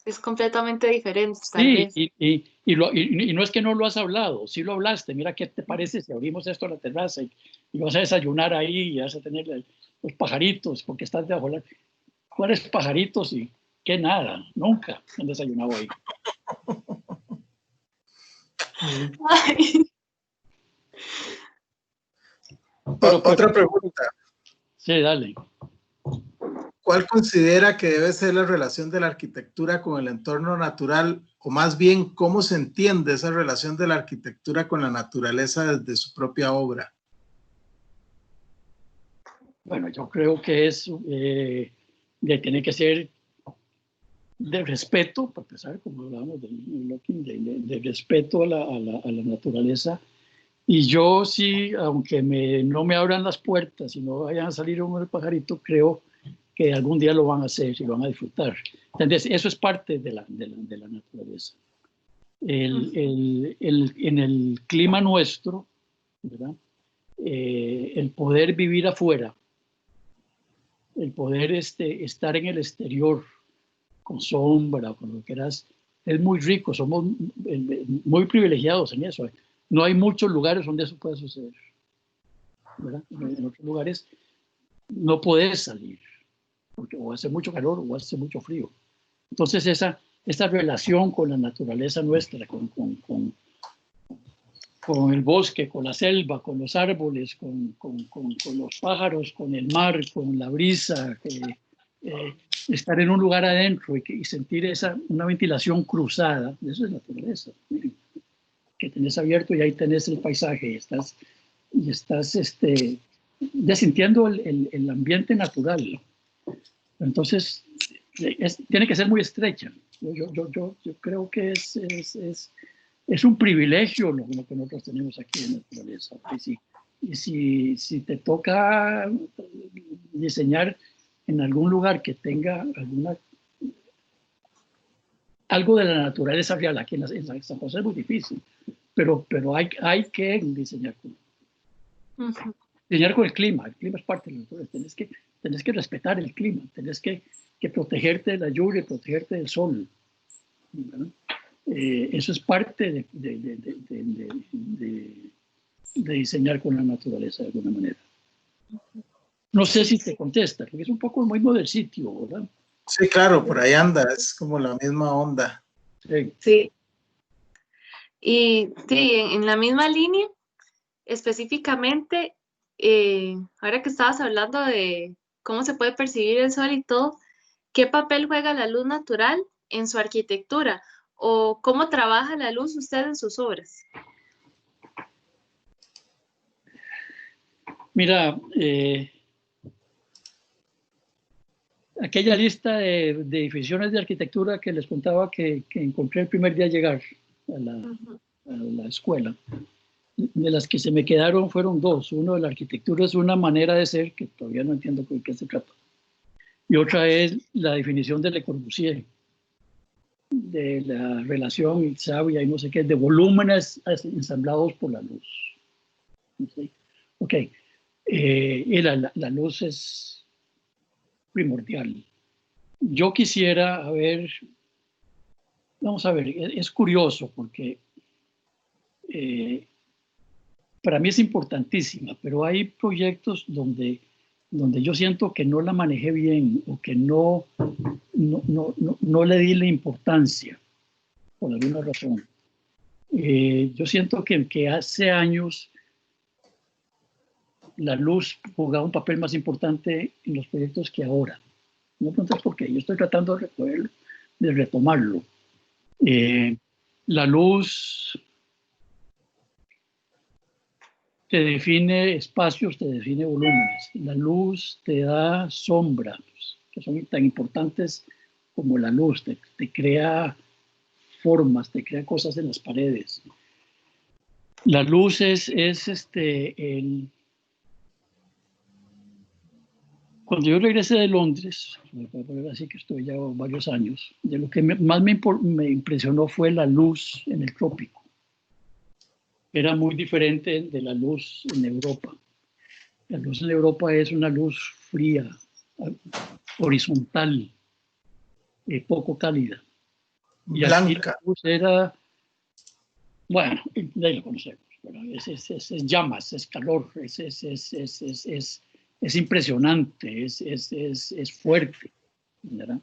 Es completamente diferente, tal Sí, vez. y no es que no lo has hablado, sí lo hablaste. Mira, ¿qué te parece si abrimos esto a la terraza y vas a desayunar ahí y vas a tener los pajaritos, porque estás debajo de la... ¿Cuáles pajaritos y qué nada? Nunca han desayunado ahí. Ay, Otra pregunta. Sí, dale. ¿Cuál considera que debe ser la relación de la arquitectura con el entorno natural, o más bien, cómo se entiende esa relación de la arquitectura con la naturaleza desde su propia obra? Bueno, yo creo que tiene que ser de respeto, para empezar, como hablábamos de respeto a la naturaleza. Y yo sí, aunque no me abran las puertas y no vayan a salir un pajarito, creo que algún día lo van a hacer y lo van a disfrutar. Entonces, eso es parte de la naturaleza. En el clima nuestro, ¿verdad? El poder vivir afuera, el poder estar en el exterior, con sombra, con lo que quieras, es muy rico, somos muy privilegiados en eso. No hay muchos lugares donde eso pueda suceder, ¿verdad? En otros lugares no puedes salir, porque o hace mucho calor o hace mucho frío. Entonces esa relación con la naturaleza nuestra, con el bosque, con la selva, con los árboles, con los pájaros, con el mar, con la brisa, estar en un lugar adentro y sentir una ventilación cruzada, eso es naturaleza. Miren, que tenés abierto y ahí tenés el paisaje y estás ya sintiendo el ambiente natural. Entonces, tiene que ser muy estrecha. Yo creo que es un privilegio lo que nosotros tenemos aquí en la naturaleza. Si te toca diseñar en algún lugar que tenga algo de la naturaleza real, aquí en San José es muy difícil, pero hay que diseñar con el clima. El clima es parte de la naturaleza. Tenés que respetar el clima, tenés que protegerte de la lluvia, protegerte del sol, ¿verdad? Eso es parte de diseñar con la naturaleza de alguna manera. No sé si te contesta, porque es un poco muy del sitio, ¿verdad? Sí, claro, por ahí anda, es como la misma onda. Sí. sí. Y sí, en la misma línea, específicamente, ahora que estabas hablando de cómo se puede percibir el sol y todo, ¿qué papel juega la luz natural en su arquitectura? ¿O cómo trabaja la luz usted en sus obras? Mira, aquella lista de edificaciones de arquitectura que les contaba que encontré el primer día llegar a la escuela, de las que se me quedaron fueron dos. Uno, de la arquitectura es una manera de ser que todavía no entiendo de qué se trata. Y otra es la definición de Le Corbusier, de la relación sabia y no sé qué, de volúmenes ensamblados por la luz. ¿Sí? Ok, y la luz es primordial. Yo quisiera, vamos a ver, es curioso porque para mí es importantísima, pero hay proyectos donde yo siento que no la manejé bien o que no le di la importancia por alguna razón. Yo siento que hace años la luz jugaba un papel más importante en los proyectos que ahora. No me preguntes por qué, yo estoy tratando de retomarlo. La luz te define espacios, te define volúmenes. La luz te da sombras, que son tan importantes como la luz. Te crea formas, te crea cosas en las paredes. La luz Cuando yo regresé de Londres, así que estoy ya varios años, de lo que más me impresionó fue la luz en el trópico. era muy diferente de la luz en Europa. La luz en Europa es una luz fría, horizontal, poco cálida. Y aquí la Blanca. luz era, bueno, ya lo conocemos, es llamas, es calor, es impresionante, es fuerte, ¿verdad?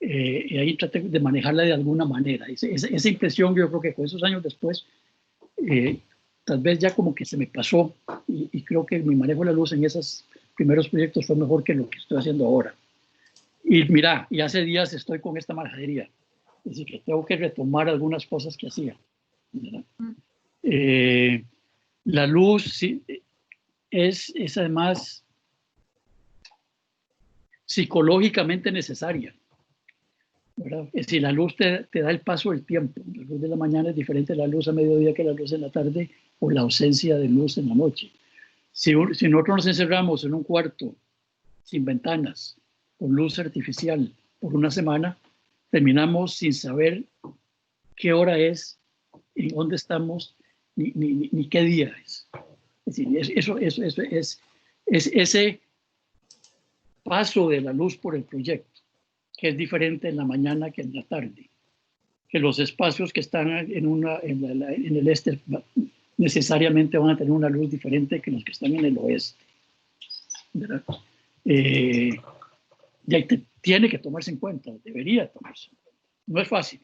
Y ahí traté de manejarla de alguna manera. Esa impresión yo creo que con esos años después, tal vez ya como que se me pasó y creo que mi manejo de la luz en esos primeros proyectos fue mejor que lo que estoy haciendo ahora. Y mira, y hace días estoy con esta majadería, es decir, que tengo que retomar algunas cosas que hacía, ¿verdad? La luz sí, es además psicológicamente necesaria, ¿verdad? Es decir, la luz te da el paso del tiempo. La luz de la mañana es diferente a la luz a mediodía que la luz en la tarde o la ausencia de luz en la noche. Si nosotros nos encerramos en un cuarto sin ventanas, con luz artificial por una semana, terminamos sin saber qué hora es, en dónde estamos, ni qué día es. Es decir, es ese paso de la luz por el proyecto, que es diferente en la mañana que en la tarde, que los espacios que están en el este necesariamente van a tener una luz diferente que los que están en el oeste, ¿verdad? Y ahí tiene que tomarse en cuenta, debería tomarse en cuenta. No es fácil,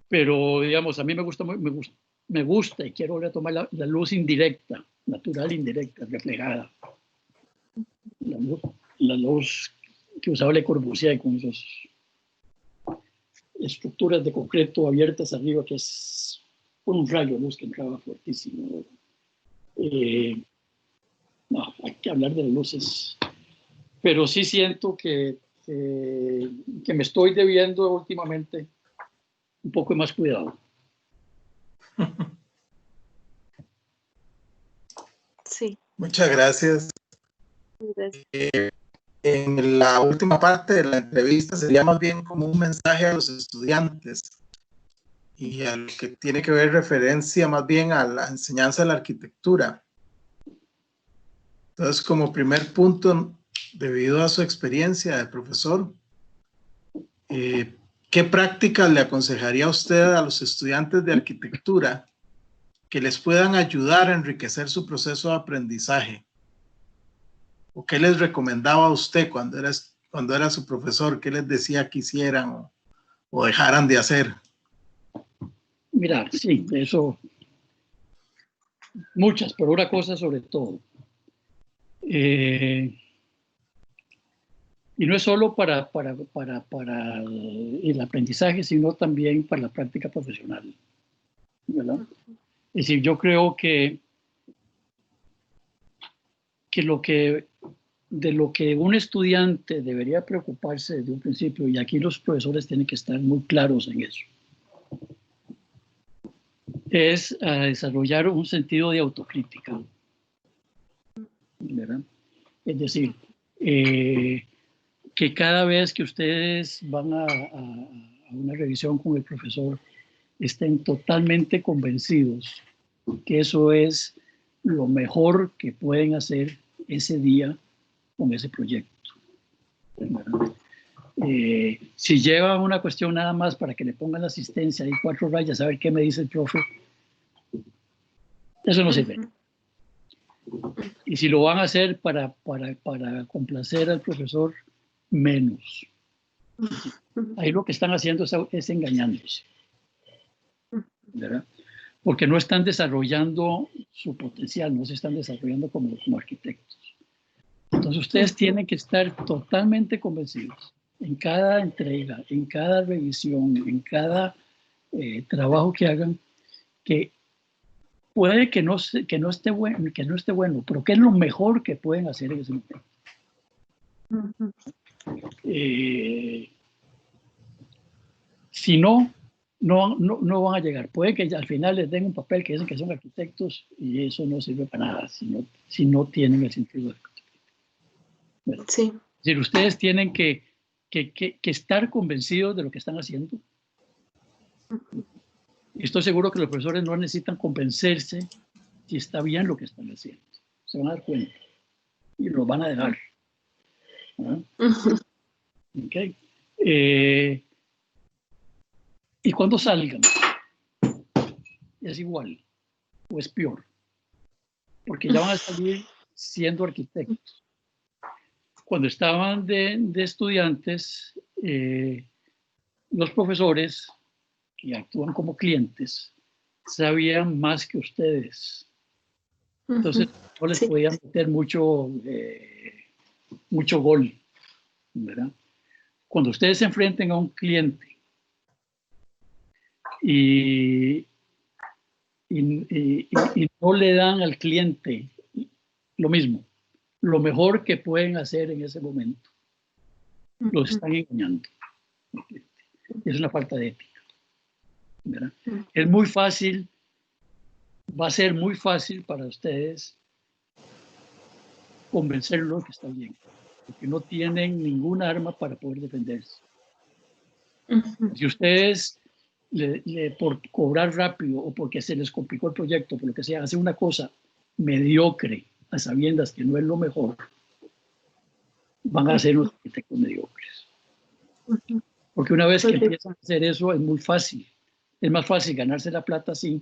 pero digamos, a mí me gusta y quiero retomar la luz indirecta, natural indirecta, reflejada. La luz que usaba Le Corbusier con esas estructuras de concreto abiertas arriba, que es un rayo de luz que entraba fuertísimo. No, hay que hablar de las luces. Pero sí siento que me estoy debiendo últimamente un poco más cuidado. Sí. Muchas gracias. Gracias. En la última parte de la entrevista sería más bien como un mensaje a los estudiantes y al que tiene que ver referencia más bien a la enseñanza de la arquitectura. Entonces, como primer punto, debido a su experiencia de profesor, ¿qué prácticas le aconsejaría a usted a los estudiantes de arquitectura que les puedan ayudar a enriquecer su proceso de aprendizaje? ¿O qué les recomendaba a usted cuando era su profesor? ¿Qué les decía que hicieran o dejaran de hacer? Mira, sí, eso, muchas, pero una cosa sobre todo. Y no es solo para el aprendizaje, sino también para la práctica profesional, ¿verdad? Es decir, yo creo que de lo que un estudiante debería preocuparse desde un principio, y aquí los profesores tienen que estar muy claros en eso, es desarrollar un sentido de autocrítica, ¿verdad? Es decir, que cada vez que ustedes van a una revisión con el profesor, estén totalmente convencidos que eso es lo mejor que pueden hacer ese día con ese proyecto. Si llevan una cuestión nada más para que le pongan la asistencia y 4 rayas a ver qué me dice el profe, eso no sirve. Y si lo van a hacer para complacer al profesor, menos. Ahí lo que están haciendo es engañándose, ¿verdad? Porque no están desarrollando su potencial, no se están desarrollando como arquitectos. Entonces ustedes tienen que estar totalmente convencidos en cada entrega, en cada revisión, en cada trabajo que hagan, que puede que no esté bueno, pero que es lo mejor que pueden hacer en ese momento. Si no van a llegar. Puede que al final les den un papel que dicen que son arquitectos y eso no sirve para nada si no tienen el sentido de arquitectura. Sí. Es decir, ustedes tienen que estar convencidos de lo que están haciendo Y estoy seguro que los profesores no necesitan convencerse si está bien lo que están haciendo. Se van a dar cuenta y lo van a dejar. ¿Ah? Okay. Y cuando salgan, es igual o es peor, porque ya van a salir siendo arquitectos. Cuando estaban de estudiantes, los profesores que actúan como clientes sabían más que ustedes. Entonces, no les podían meter mucho gol, ¿verdad? Cuando ustedes se enfrenten a un cliente y no le dan al cliente lo mismo, lo mejor que pueden hacer en ese momento, los están engañando. Es una falta de ética, ¿verdad? Es muy fácil, va a ser muy fácil para ustedes convencerlos que está bien, porque no tienen ningún arma para poder defenderse. Si ustedes por cobrar rápido o porque se les complicó el proyecto, por lo que sea, hacen una cosa mediocre a sabiendas que no es lo mejor, van a ser unos arquitectos mediocres. Porque una vez que empiezan a hacer eso es muy fácil. Es más fácil ganarse la plata así,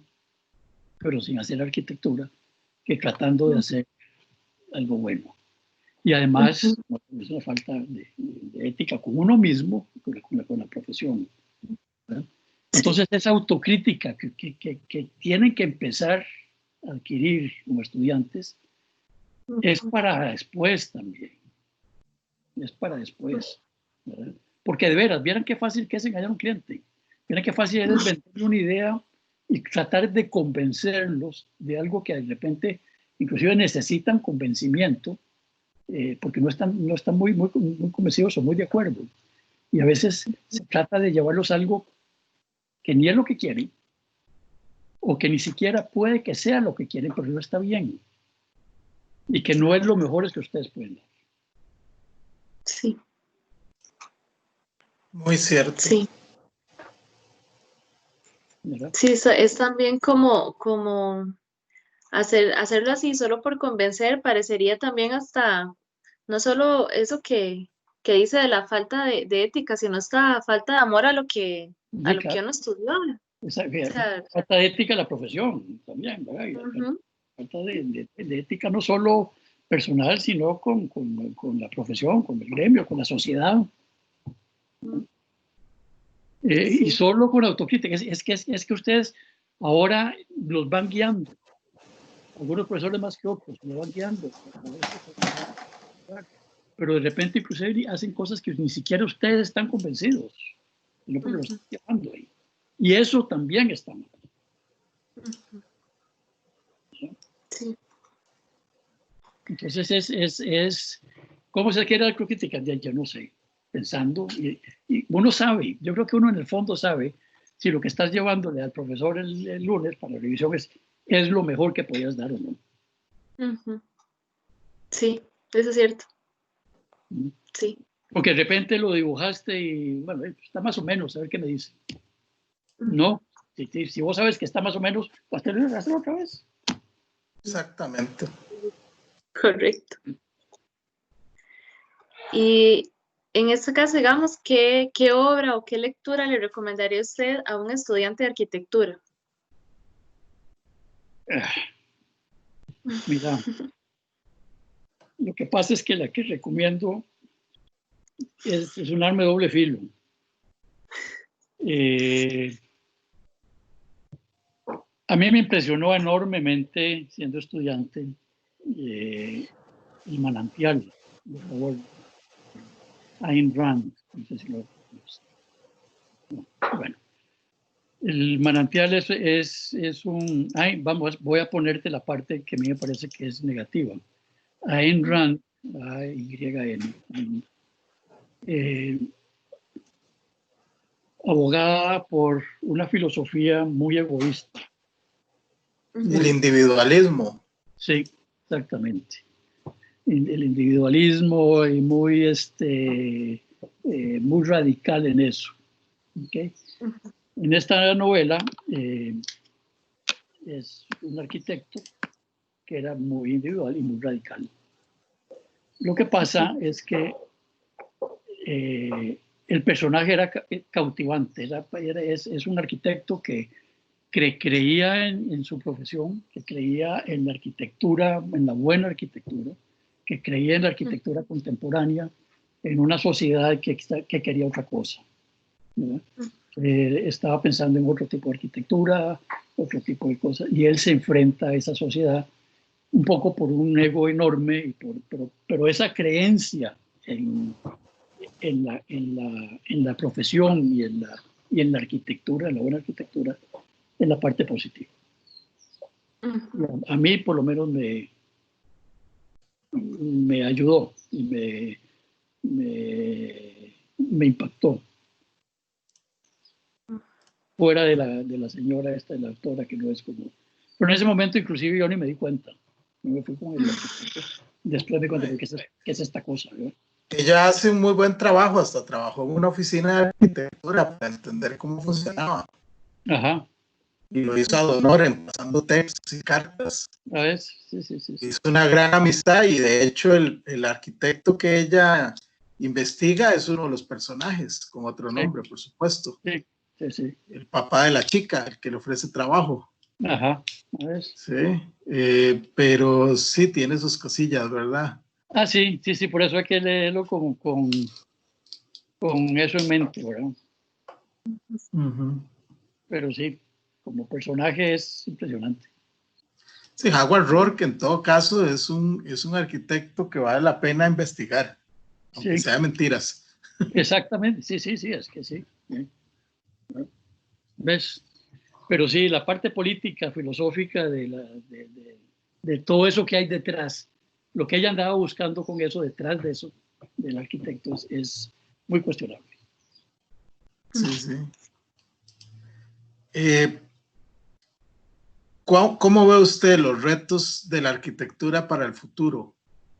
pero sin hacer arquitectura, que tratando de hacer algo bueno. Y además, es una falta de ética con uno mismo, con la profesión, ¿verdad? Entonces, esa autocrítica que tienen que empezar a adquirir como estudiantes es para después también. Es para después, ¿verdad? Porque de veras, vieran qué fácil que es engañar a un cliente. Vieran qué fácil es venderle una idea y tratar de convencerlos de algo que de repente inclusive necesitan convencimiento, porque no están muy convencidos o muy de acuerdo. Y a veces se trata de llevarlos a algo que ni es lo que quieren, o que ni siquiera puede que sea lo que quieren, pero no está bien. Y que no es lo mejor que ustedes pueden dar. Sí. Muy cierto. Sí. ¿Verdad? Sí, es también como hacerlo así solo por convencer, parecería también hasta, no solo eso que dice de la falta de ética, sino hasta falta de amor a lo que Claro. uno estudió. O sea, Falta de ética en la profesión también, ¿verdad? Falta de ética no solo personal, sino con la profesión, con el gremio, con la sociedad. sí. Y solo con autocrítica. Es que ustedes ahora los van guiando. Algunos profesores más que otros los van guiando. Pero de repente inclusive hacen cosas que ni siquiera ustedes están convencidos. No porque lo están llevando ahí. Y eso también está mal. Sí. Entonces ¿cómo se quiere la crítica? Yo no sé, pensando, y uno sabe, yo creo que uno en el fondo sabe si lo que estás llevándole al profesor el lunes para la revisión es lo mejor que podías dar o no. Sí, eso es cierto. Sí. Porque de repente lo dibujaste y bueno, está más o menos, a ver qué me dice. No, si vos sabes que está más o menos, pues hazlo otra vez. Exactamente. Correcto. Y en este caso, digamos, ¿qué obra o qué lectura le recomendaría usted a un estudiante de arquitectura? Mira, lo que pasa es que la que recomiendo es un arma de doble filo. A mí me impresionó enormemente, siendo estudiante, El manantial, por favor. Ayn Rand, no sé si lo conoce. No, bueno, El manantial es un... voy a ponerte la parte que a mí me parece que es negativa. Ayn Rand, A-Y-N, abogada por una filosofía muy egoísta. El individualismo. Sí, exactamente. El individualismo y muy radical en eso. ¿Okay? En esta novela es un arquitecto que era muy individual y muy radical. Lo que pasa es que el personaje era cautivante, es un arquitecto que creía en su profesión, que creía en la arquitectura, en la buena arquitectura, que creía en la arquitectura contemporánea, en una sociedad que quería otra cosa, ¿verdad? Estaba pensando en otro tipo de arquitectura, otro tipo de cosas, y él se enfrenta a esa sociedad un poco por un ego enorme, pero esa creencia en la profesión y en la arquitectura, en la buena arquitectura, en la parte positiva. A mí por lo menos me ayudó y me impactó. Fuera de la señora esta, de la autora, que no es como... Pero en ese momento inclusive yo ni me di cuenta. Yo me fui con el arquitecto. Después me di cuenta de qué es esta cosa, ¿verdad? Ella hace un muy buen trabajo, hasta trabajó en una oficina de arquitectura para entender cómo funcionaba. Ajá. Y lo hizo ad honorem, pasando textos y cartas. ¿Sabes? Sí. Hizo una gran amistad y de hecho el arquitecto que ella investiga es uno de los personajes, con otro nombre, por supuesto. Sí. El papá de la chica, el que le ofrece trabajo. Ajá. ¿Sabes? Sí, pero sí tiene sus cosillas, ¿verdad? Ah, sí, por eso hay que leerlo con eso en mente, ¿verdad? Pero sí, como personaje es impresionante. Sí, Howard Rourke en todo caso es un arquitecto que vale la pena investigar, aunque sea mentiras. Exactamente, sí, es que sí. ¿Ves? Pero sí, la parte política, filosófica de todo eso que hay detrás, lo que ella andaba buscando con eso, detrás de eso, del arquitecto, es muy cuestionable. Sí. ¿Cómo ve usted los retos de la arquitectura para el futuro?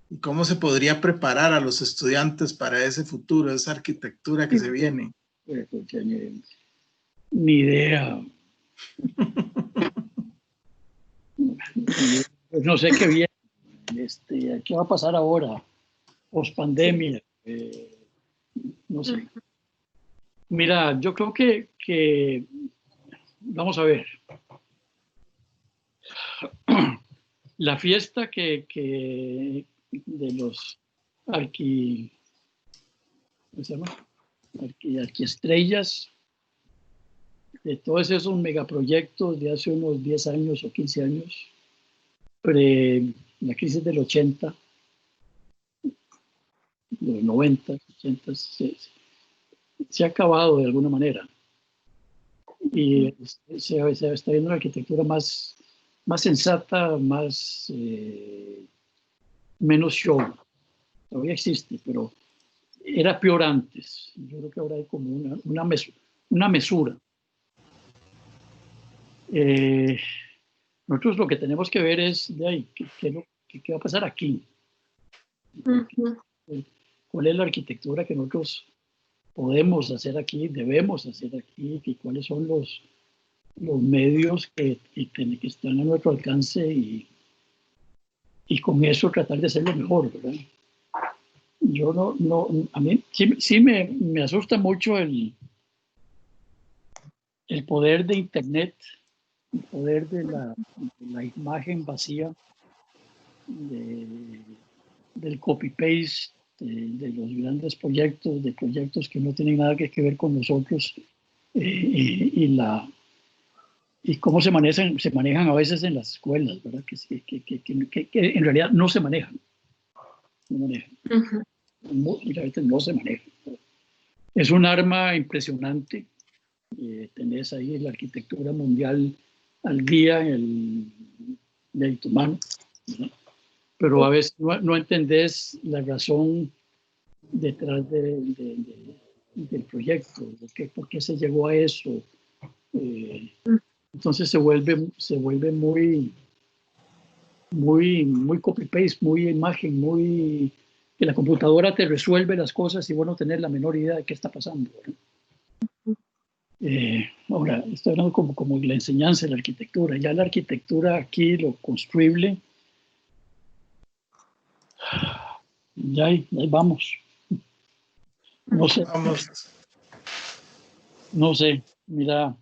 ¿Y cómo se podría preparar a los estudiantes para ese futuro, esa arquitectura que se viene? Ni idea. No sé qué viene. ¿Qué va a pasar ahora? Post pandemia. No sé. Mira, yo creo que vamos a ver. La fiesta de los ¿cómo se llama? Arquiestrellas, de todos esos megaproyectos de hace unos 10 años o 15 años, la crisis del 80, de los 90, 80, se ha acabado de alguna manera. Y se está viendo una arquitectura más sensata, menos show. Todavía existe, pero era peor antes. Yo creo que ahora hay como una mesura. Nosotros lo que tenemos que ver es de ahí, ¿qué va a pasar aquí? ¿Cuál es la arquitectura que nosotros podemos hacer aquí, debemos hacer aquí, y cuáles son los medios que están a nuestro alcance y con eso tratar de hacerlo mejor, ¿verdad? Yo a mí sí me asusta mucho el poder de Internet, el poder de la imagen vacía, del copy-paste, de los grandes proyectos, de proyectos que no tienen nada que ver con nosotros, y cómo se manejan a veces en las escuelas, ¿verdad? Que en realidad no se manejan. Muchas veces no se manejan. Es un arma impresionante. Tenés ahí la arquitectura mundial al día en el derecho humano, ¿verdad? Pero a veces no entendés la razón detrás del proyecto, por qué se llegó a eso. Entonces se vuelve muy copy-paste, muy imagen, que la computadora te resuelve las cosas y vos no tenés la menor idea de qué está pasando, ¿verdad? Ahora, estoy hablando como la enseñanza de la arquitectura. Ya la arquitectura aquí, lo construible, ya ahí vamos. No sé, Vamos. no sé. Mira,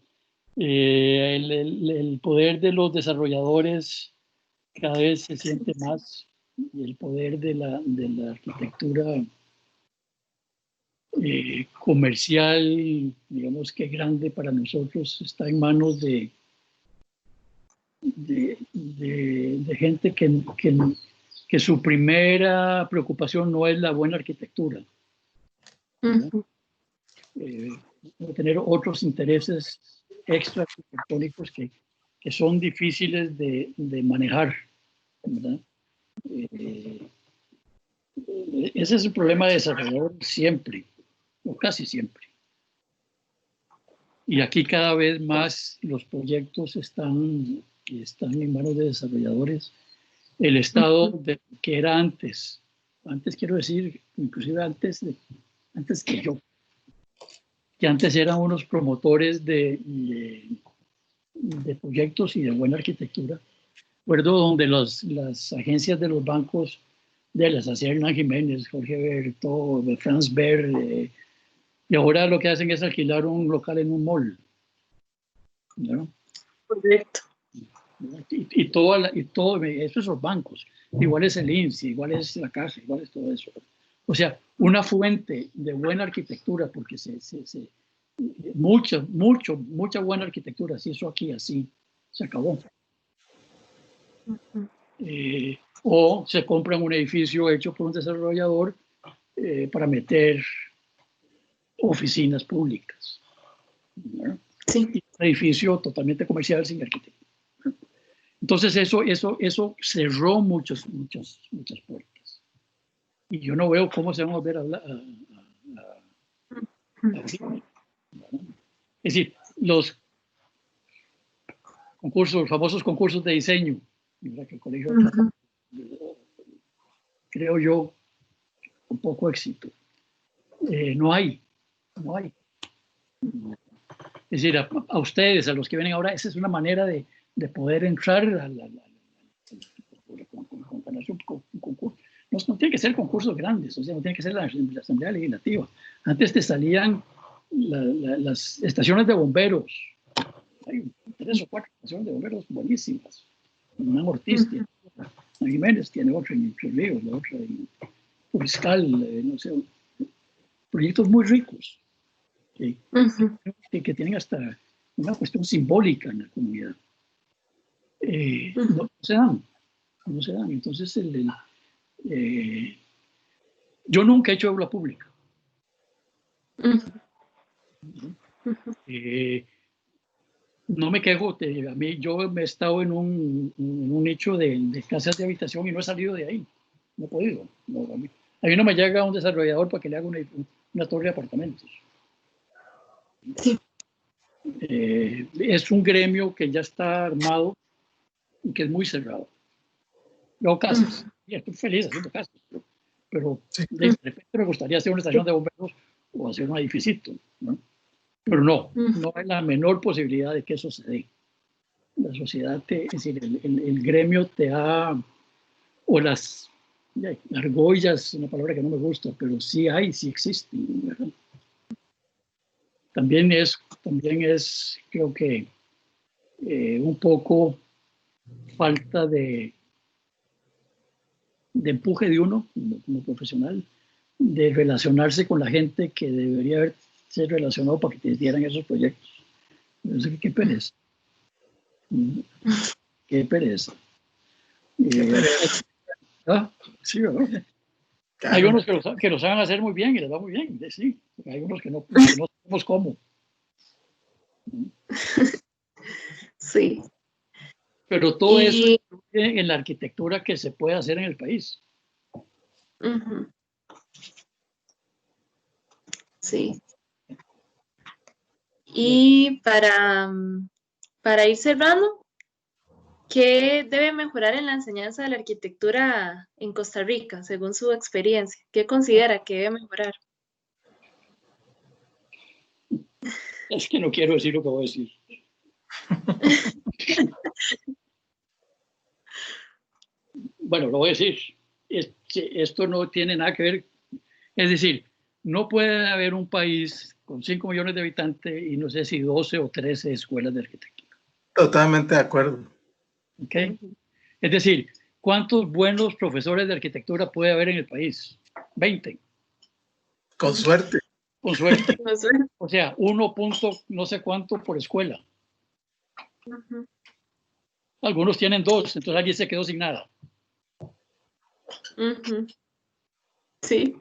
el poder de los desarrolladores cada vez se siente más, y el poder de la arquitectura comercial, digamos que grande para nosotros, está en manos de gente que su primera preocupación no es la buena arquitectura, tener otros intereses extra arquitectónicos que son difíciles de manejar, ¿verdad? Ese es el problema de desarrollador siempre, o casi siempre. Y aquí cada vez más los proyectos están en manos de desarrolladores. El estado que era antes quiero decir, inclusive antes que yo, que antes eran unos promotores de proyectos y de buena arquitectura. Recuerdo donde las agencias de los bancos de las hacía Hernán Jiménez, Jorge Berto, Franz Baer, y ahora lo que hacen es alquilar un local en un mall, ¿no? Correcto. Y todo eso, esos bancos, igual es el INSI, igual es la Caja, igual es todo eso. O sea, una fuente de buena arquitectura, porque mucha buena arquitectura se hizo aquí así, se acabó. O se compra un edificio hecho por un desarrollador para meter oficinas públicas, ¿no? Sí. Y un edificio totalmente comercial sin arquitectura. Entonces eso cerró muchas puertas. Y yo no veo cómo se van a volver a abrir, ¿no? Es decir, los famosos concursos de diseño, que el colegio creo yo, con poco éxito. No hay. Es decir, a ustedes, a los que vienen ahora, esa es una manera de poder entrar con concurso. No tiene que ser concursos grandes, o sea, no tiene que ser la Asamblea Legislativa. Antes te salían las estaciones de bomberos. Hay 3 o 4 estaciones de bomberos buenísimas. Una Ortiz tiene otra, Ana Jiménez tiene otra en Entre Ríos, la otra en Fiscal, no sé, proyectos muy ricos que tienen hasta una cuestión simbólica en la comunidad. No se dan. Entonces, yo nunca he hecho obra pública. No me quejo, yo me he estado en un nicho de casas de habitación y no he salido de ahí. No he podido. A mí no me llega un desarrollador para que le haga una torre de apartamentos. Sí. Es un gremio que ya está armado y que es muy cerrado. Yo hago casas, y estoy feliz haciendo casas, pero de repente me gustaría hacer una estación de bomberos o hacer un edificito, ¿no? Pero no hay la menor posibilidad de que eso se dé. La sociedad, es decir, el gremio te ha, o las argollas, una palabra que no me gusta, pero sí existen, ¿verdad? También es, creo que, un poco falta de empuje de uno como profesional, de relacionarse con la gente que debería haberse relacionado para que te dieran esos proyectos. Entonces, qué pereza. Qué pereza. Sí, ¿verdad? Claro. Hay unos que lo saben hacer muy bien y les va muy bien, sí. Hay unos que no sabemos cómo. Sí. Pero todo eso influye en la arquitectura que se puede hacer en el país. Sí. Y para ir cerrando, ¿qué debe mejorar en la enseñanza de la arquitectura en Costa Rica, según su experiencia? ¿Qué considera que debe mejorar? Es que no quiero decir lo que voy a decir. Bueno, lo voy a decir. Esto no tiene nada que ver. Es decir, no puede haber un país con 5 millones de habitantes y no sé si 12 o 13 escuelas de arquitectura. Totalmente de acuerdo. ¿Okay? Es decir, ¿cuántos buenos profesores de arquitectura puede haber en el país? 20. Con suerte. Con suerte. No sé. O sea, 1 punto no sé cuánto por escuela. Algunos tienen 2, entonces alguien se quedó sin nada. Sí.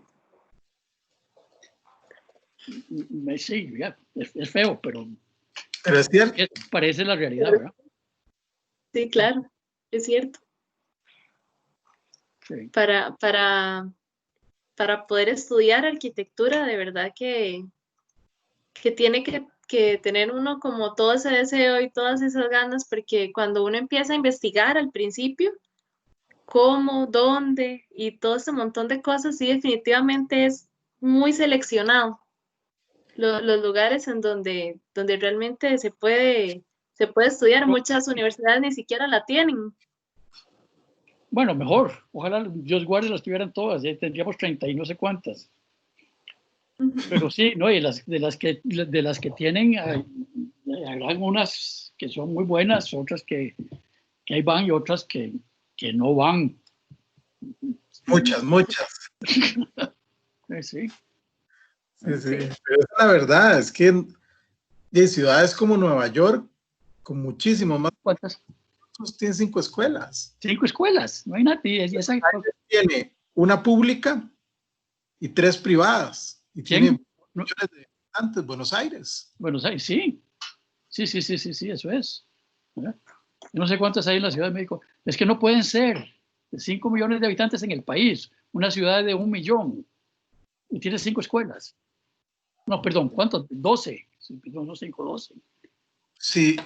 Sí, ya, es feo, pero es cierto. Parece la realidad, ¿verdad? Sí, claro, es cierto. Sí. Para poder estudiar arquitectura, de verdad que tiene que tener uno como todo ese deseo y todas esas ganas, porque cuando uno empieza a investigar al principio, cómo, dónde y todo ese montón de cosas, sí, definitivamente es muy seleccionado. Los lugares en donde realmente se puede estudiar, muchas universidades ni siquiera la tienen. Bueno, mejor. Ojalá Dios guarde las tuvieran todas. Ya tendríamos 30 y no sé cuántas. Pero sí, no, y de las que tienen, habrán unas que son muy buenas, otras que ahí van y otras que no van. Muchas. Sí. Sí. Pero es la verdad, es que de ciudades como Nueva York, con muchísimo más, ¿Cuántas? tienen 5 escuelas. 5 escuelas, no hay nadie. Tiene una pública y 3 privadas. Y tiene ¿Quién? No, millones de habitantes, Buenos Aires. Buenos Aires, sí. Sí, eso es. ¿Verdad? Yo no sé cuántas hay en la Ciudad de México. Es que no pueden ser 5 millones de habitantes en el país, una ciudad de 1 millón, y tiene 5 escuelas. No, perdón, ¿cuántos? 12. No, 5, 12. Si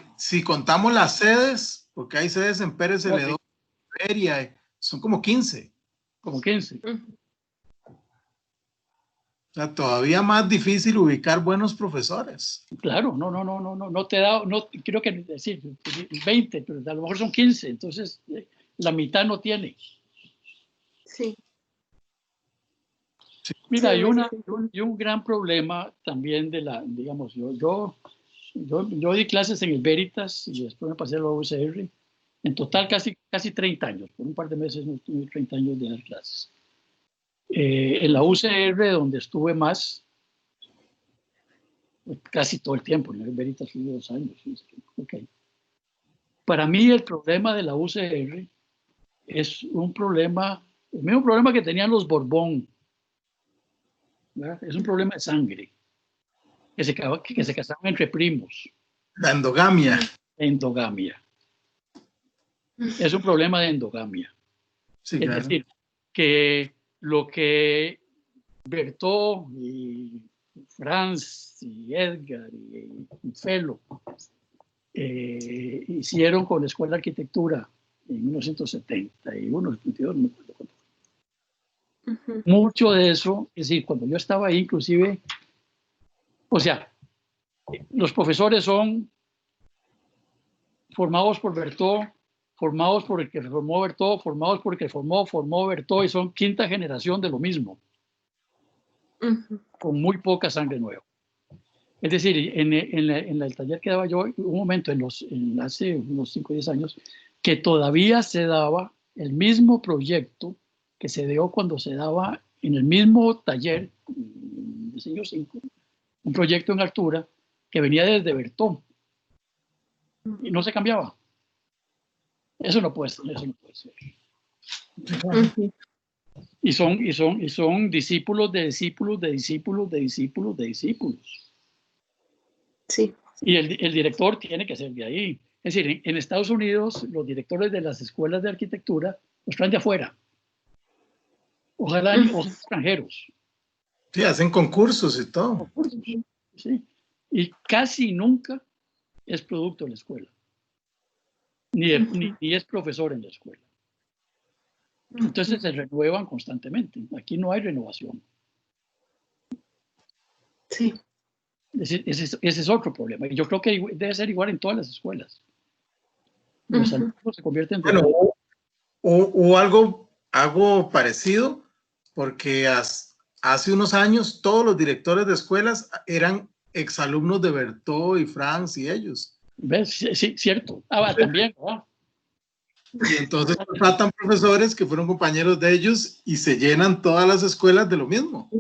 contamos las sedes, porque hay sedes en Pérez Celedón, Sí. Feria, son como 15. Como 15. O sea, todavía más difícil ubicar buenos profesores. Claro, no te da, no, creo que decir 20, pero a lo mejor son 15, entonces la mitad no tiene. Sí. Mira, Sí, hay un gran problema también digamos, yo di clases en el Veritas y después me pasé a la UCR. En total casi 30 años, por un par de meses no tuve 30 años de dar clases. En la UCR, donde estuve más, casi todo el tiempo, en el Veritas estuve 2 años. Okay. Para mí el problema de la UCR es un problema, el mismo problema que tenían los Borbón, ¿verdad? Es un problema de sangre, que se casaban entre primos, La endogamia. endogamia. Es un problema de endogamia. Sí, Es claro. decir, que lo que Bertó y Franz y Edgar y Felo hicieron con la Escuela de Arquitectura en 1971, 72, no me acuerdo cuándo. Mucho de eso, es decir, cuando yo estaba ahí, inclusive, o sea, los profesores son formados por Bertó, formados por el que formó Bertó, formados por el que formó Bertó, y son quinta generación de lo mismo, con muy poca sangre nueva. Es decir, en el taller que daba yo, un momento hace unos 5 o 10 años, que todavía se daba el mismo proyecto que se dio cuando se daba en el mismo taller, diseño 5, un proyecto en altura que venía desde Bertón y no se cambiaba. Eso no puede ser. Y son discípulos de discípulos de discípulos de discípulos de discípulos. Sí. Y el director tiene que ser de ahí. Es decir, en Estados Unidos los directores de las escuelas de arquitectura los traen de afuera. Ojalá o extranjeros. Sí, hacen concursos y todo. ¿Sí? Y casi nunca es producto de la escuela. Ni es profesor en la escuela. Entonces se renuevan constantemente. Aquí no hay renovación. Sí. Ese es otro problema. Y yo creo que debe ser igual en todas las escuelas. Los alumnos se convierten en... Bueno, hubo algo parecido, porque hace unos años todos los directores de escuelas eran exalumnos de Berthaud y Franz y ellos. ¿Ves? Sí, cierto. También, ¿verdad? Y entonces tratan profesores que fueron compañeros de ellos y se llenan todas las escuelas de lo mismo.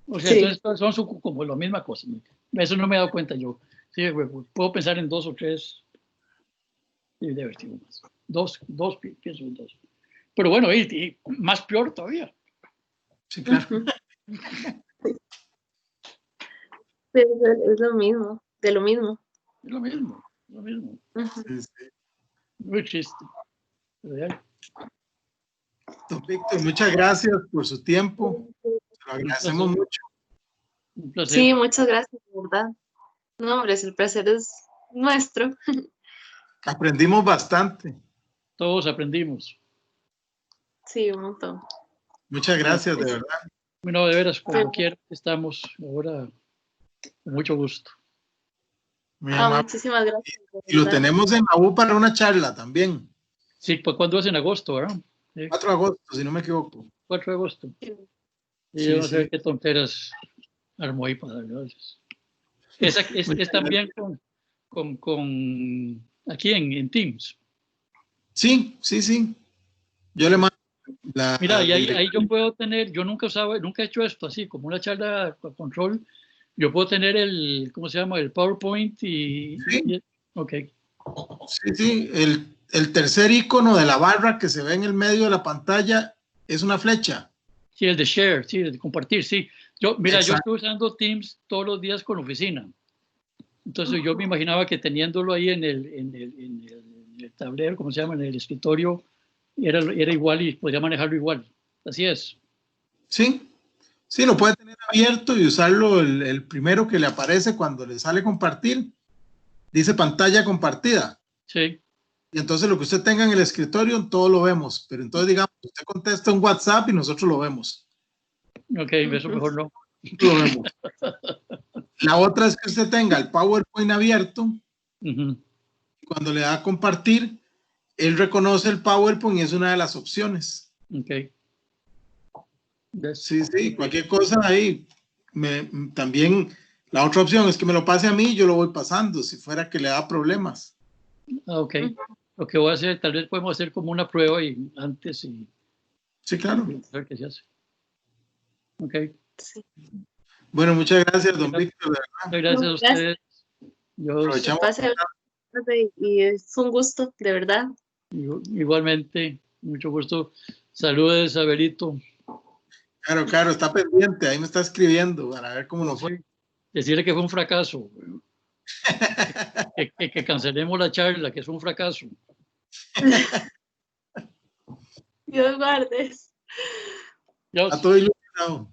O sea, sí. Entonces son como la misma cosa. Eso no me he dado cuenta yo. Sí, puedo pensar en 2 o 3. Sí, debe haber sido más. Dos, pienso en 2. Pero bueno, y más peor todavía. Sí, claro. Es lo mismo, de lo mismo. Es lo mismo. Sí, sí. Muy chiste. Don Víctor, muchas gracias por su tiempo. Se lo agradecemos mucho. Un placer. Sí, muchas gracias, de verdad. No, hombre, el placer es nuestro. Aprendimos bastante. Todos aprendimos. Sí, un montón. Muchas gracias, de verdad. Bueno, de veras, como quiera, estamos ahora con mucho gusto. Muchísimas gracias. Y lo tenemos en la U para una charla también. Sí, pues cuando es en agosto, ¿verdad? Sí. 4 de agosto, si no me equivoco. 4 de agosto. Y vamos a ver qué tonteras armó ahí para darle. Es también con aquí en Teams. Sí. Yo le mando la... Mira, y ahí yo puedo tener, yo nunca he hecho esto así, como una charla con control. Yo puedo tener ¿cómo se llama? El PowerPoint Sí. Ok. Sí. El tercer icono de la barra que se ve en el medio de la pantalla es una flecha. Sí, el de share, sí, el de compartir, sí. Yo estoy usando Teams todos los días con oficina. Entonces yo me imaginaba que teniéndolo ahí en el tablero, ¿cómo se llama? En el escritorio, era igual y podría manejarlo igual. Así es. Sí, lo puede tener abierto y usarlo el primero que le aparece cuando le sale compartir. Dice pantalla compartida. Sí. Y entonces lo que usted tenga en el escritorio, todo lo vemos. Pero entonces, digamos, usted contesta un WhatsApp y nosotros lo vemos. Ok, eso mejor no. Lo vemos. La otra es que usted tenga el PowerPoint abierto. Cuando le da a compartir, él reconoce el PowerPoint y es una de las opciones. Ok. Sí, cualquier cosa ahí. También la otra opción es que me lo pase a mí y yo lo voy pasando, si fuera que le da problemas. Ok. Lo que voy a hacer, tal vez podemos hacer como una prueba y antes y... Sí, claro. A ver qué se hace. Ok. Sí. Bueno, muchas gracias, don Víctor. Muchas gracias a ustedes. Y es un gusto, de verdad. Igualmente, mucho gusto. Saludos, Abelito. Claro, está pendiente, ahí me está escribiendo para ver cómo nos fue. Decirle que fue un fracaso. que cancelemos la charla, que es un fracaso. Dios guardes. Está todo iluminado.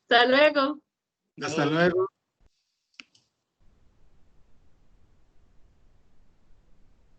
Hasta luego. Hasta luego.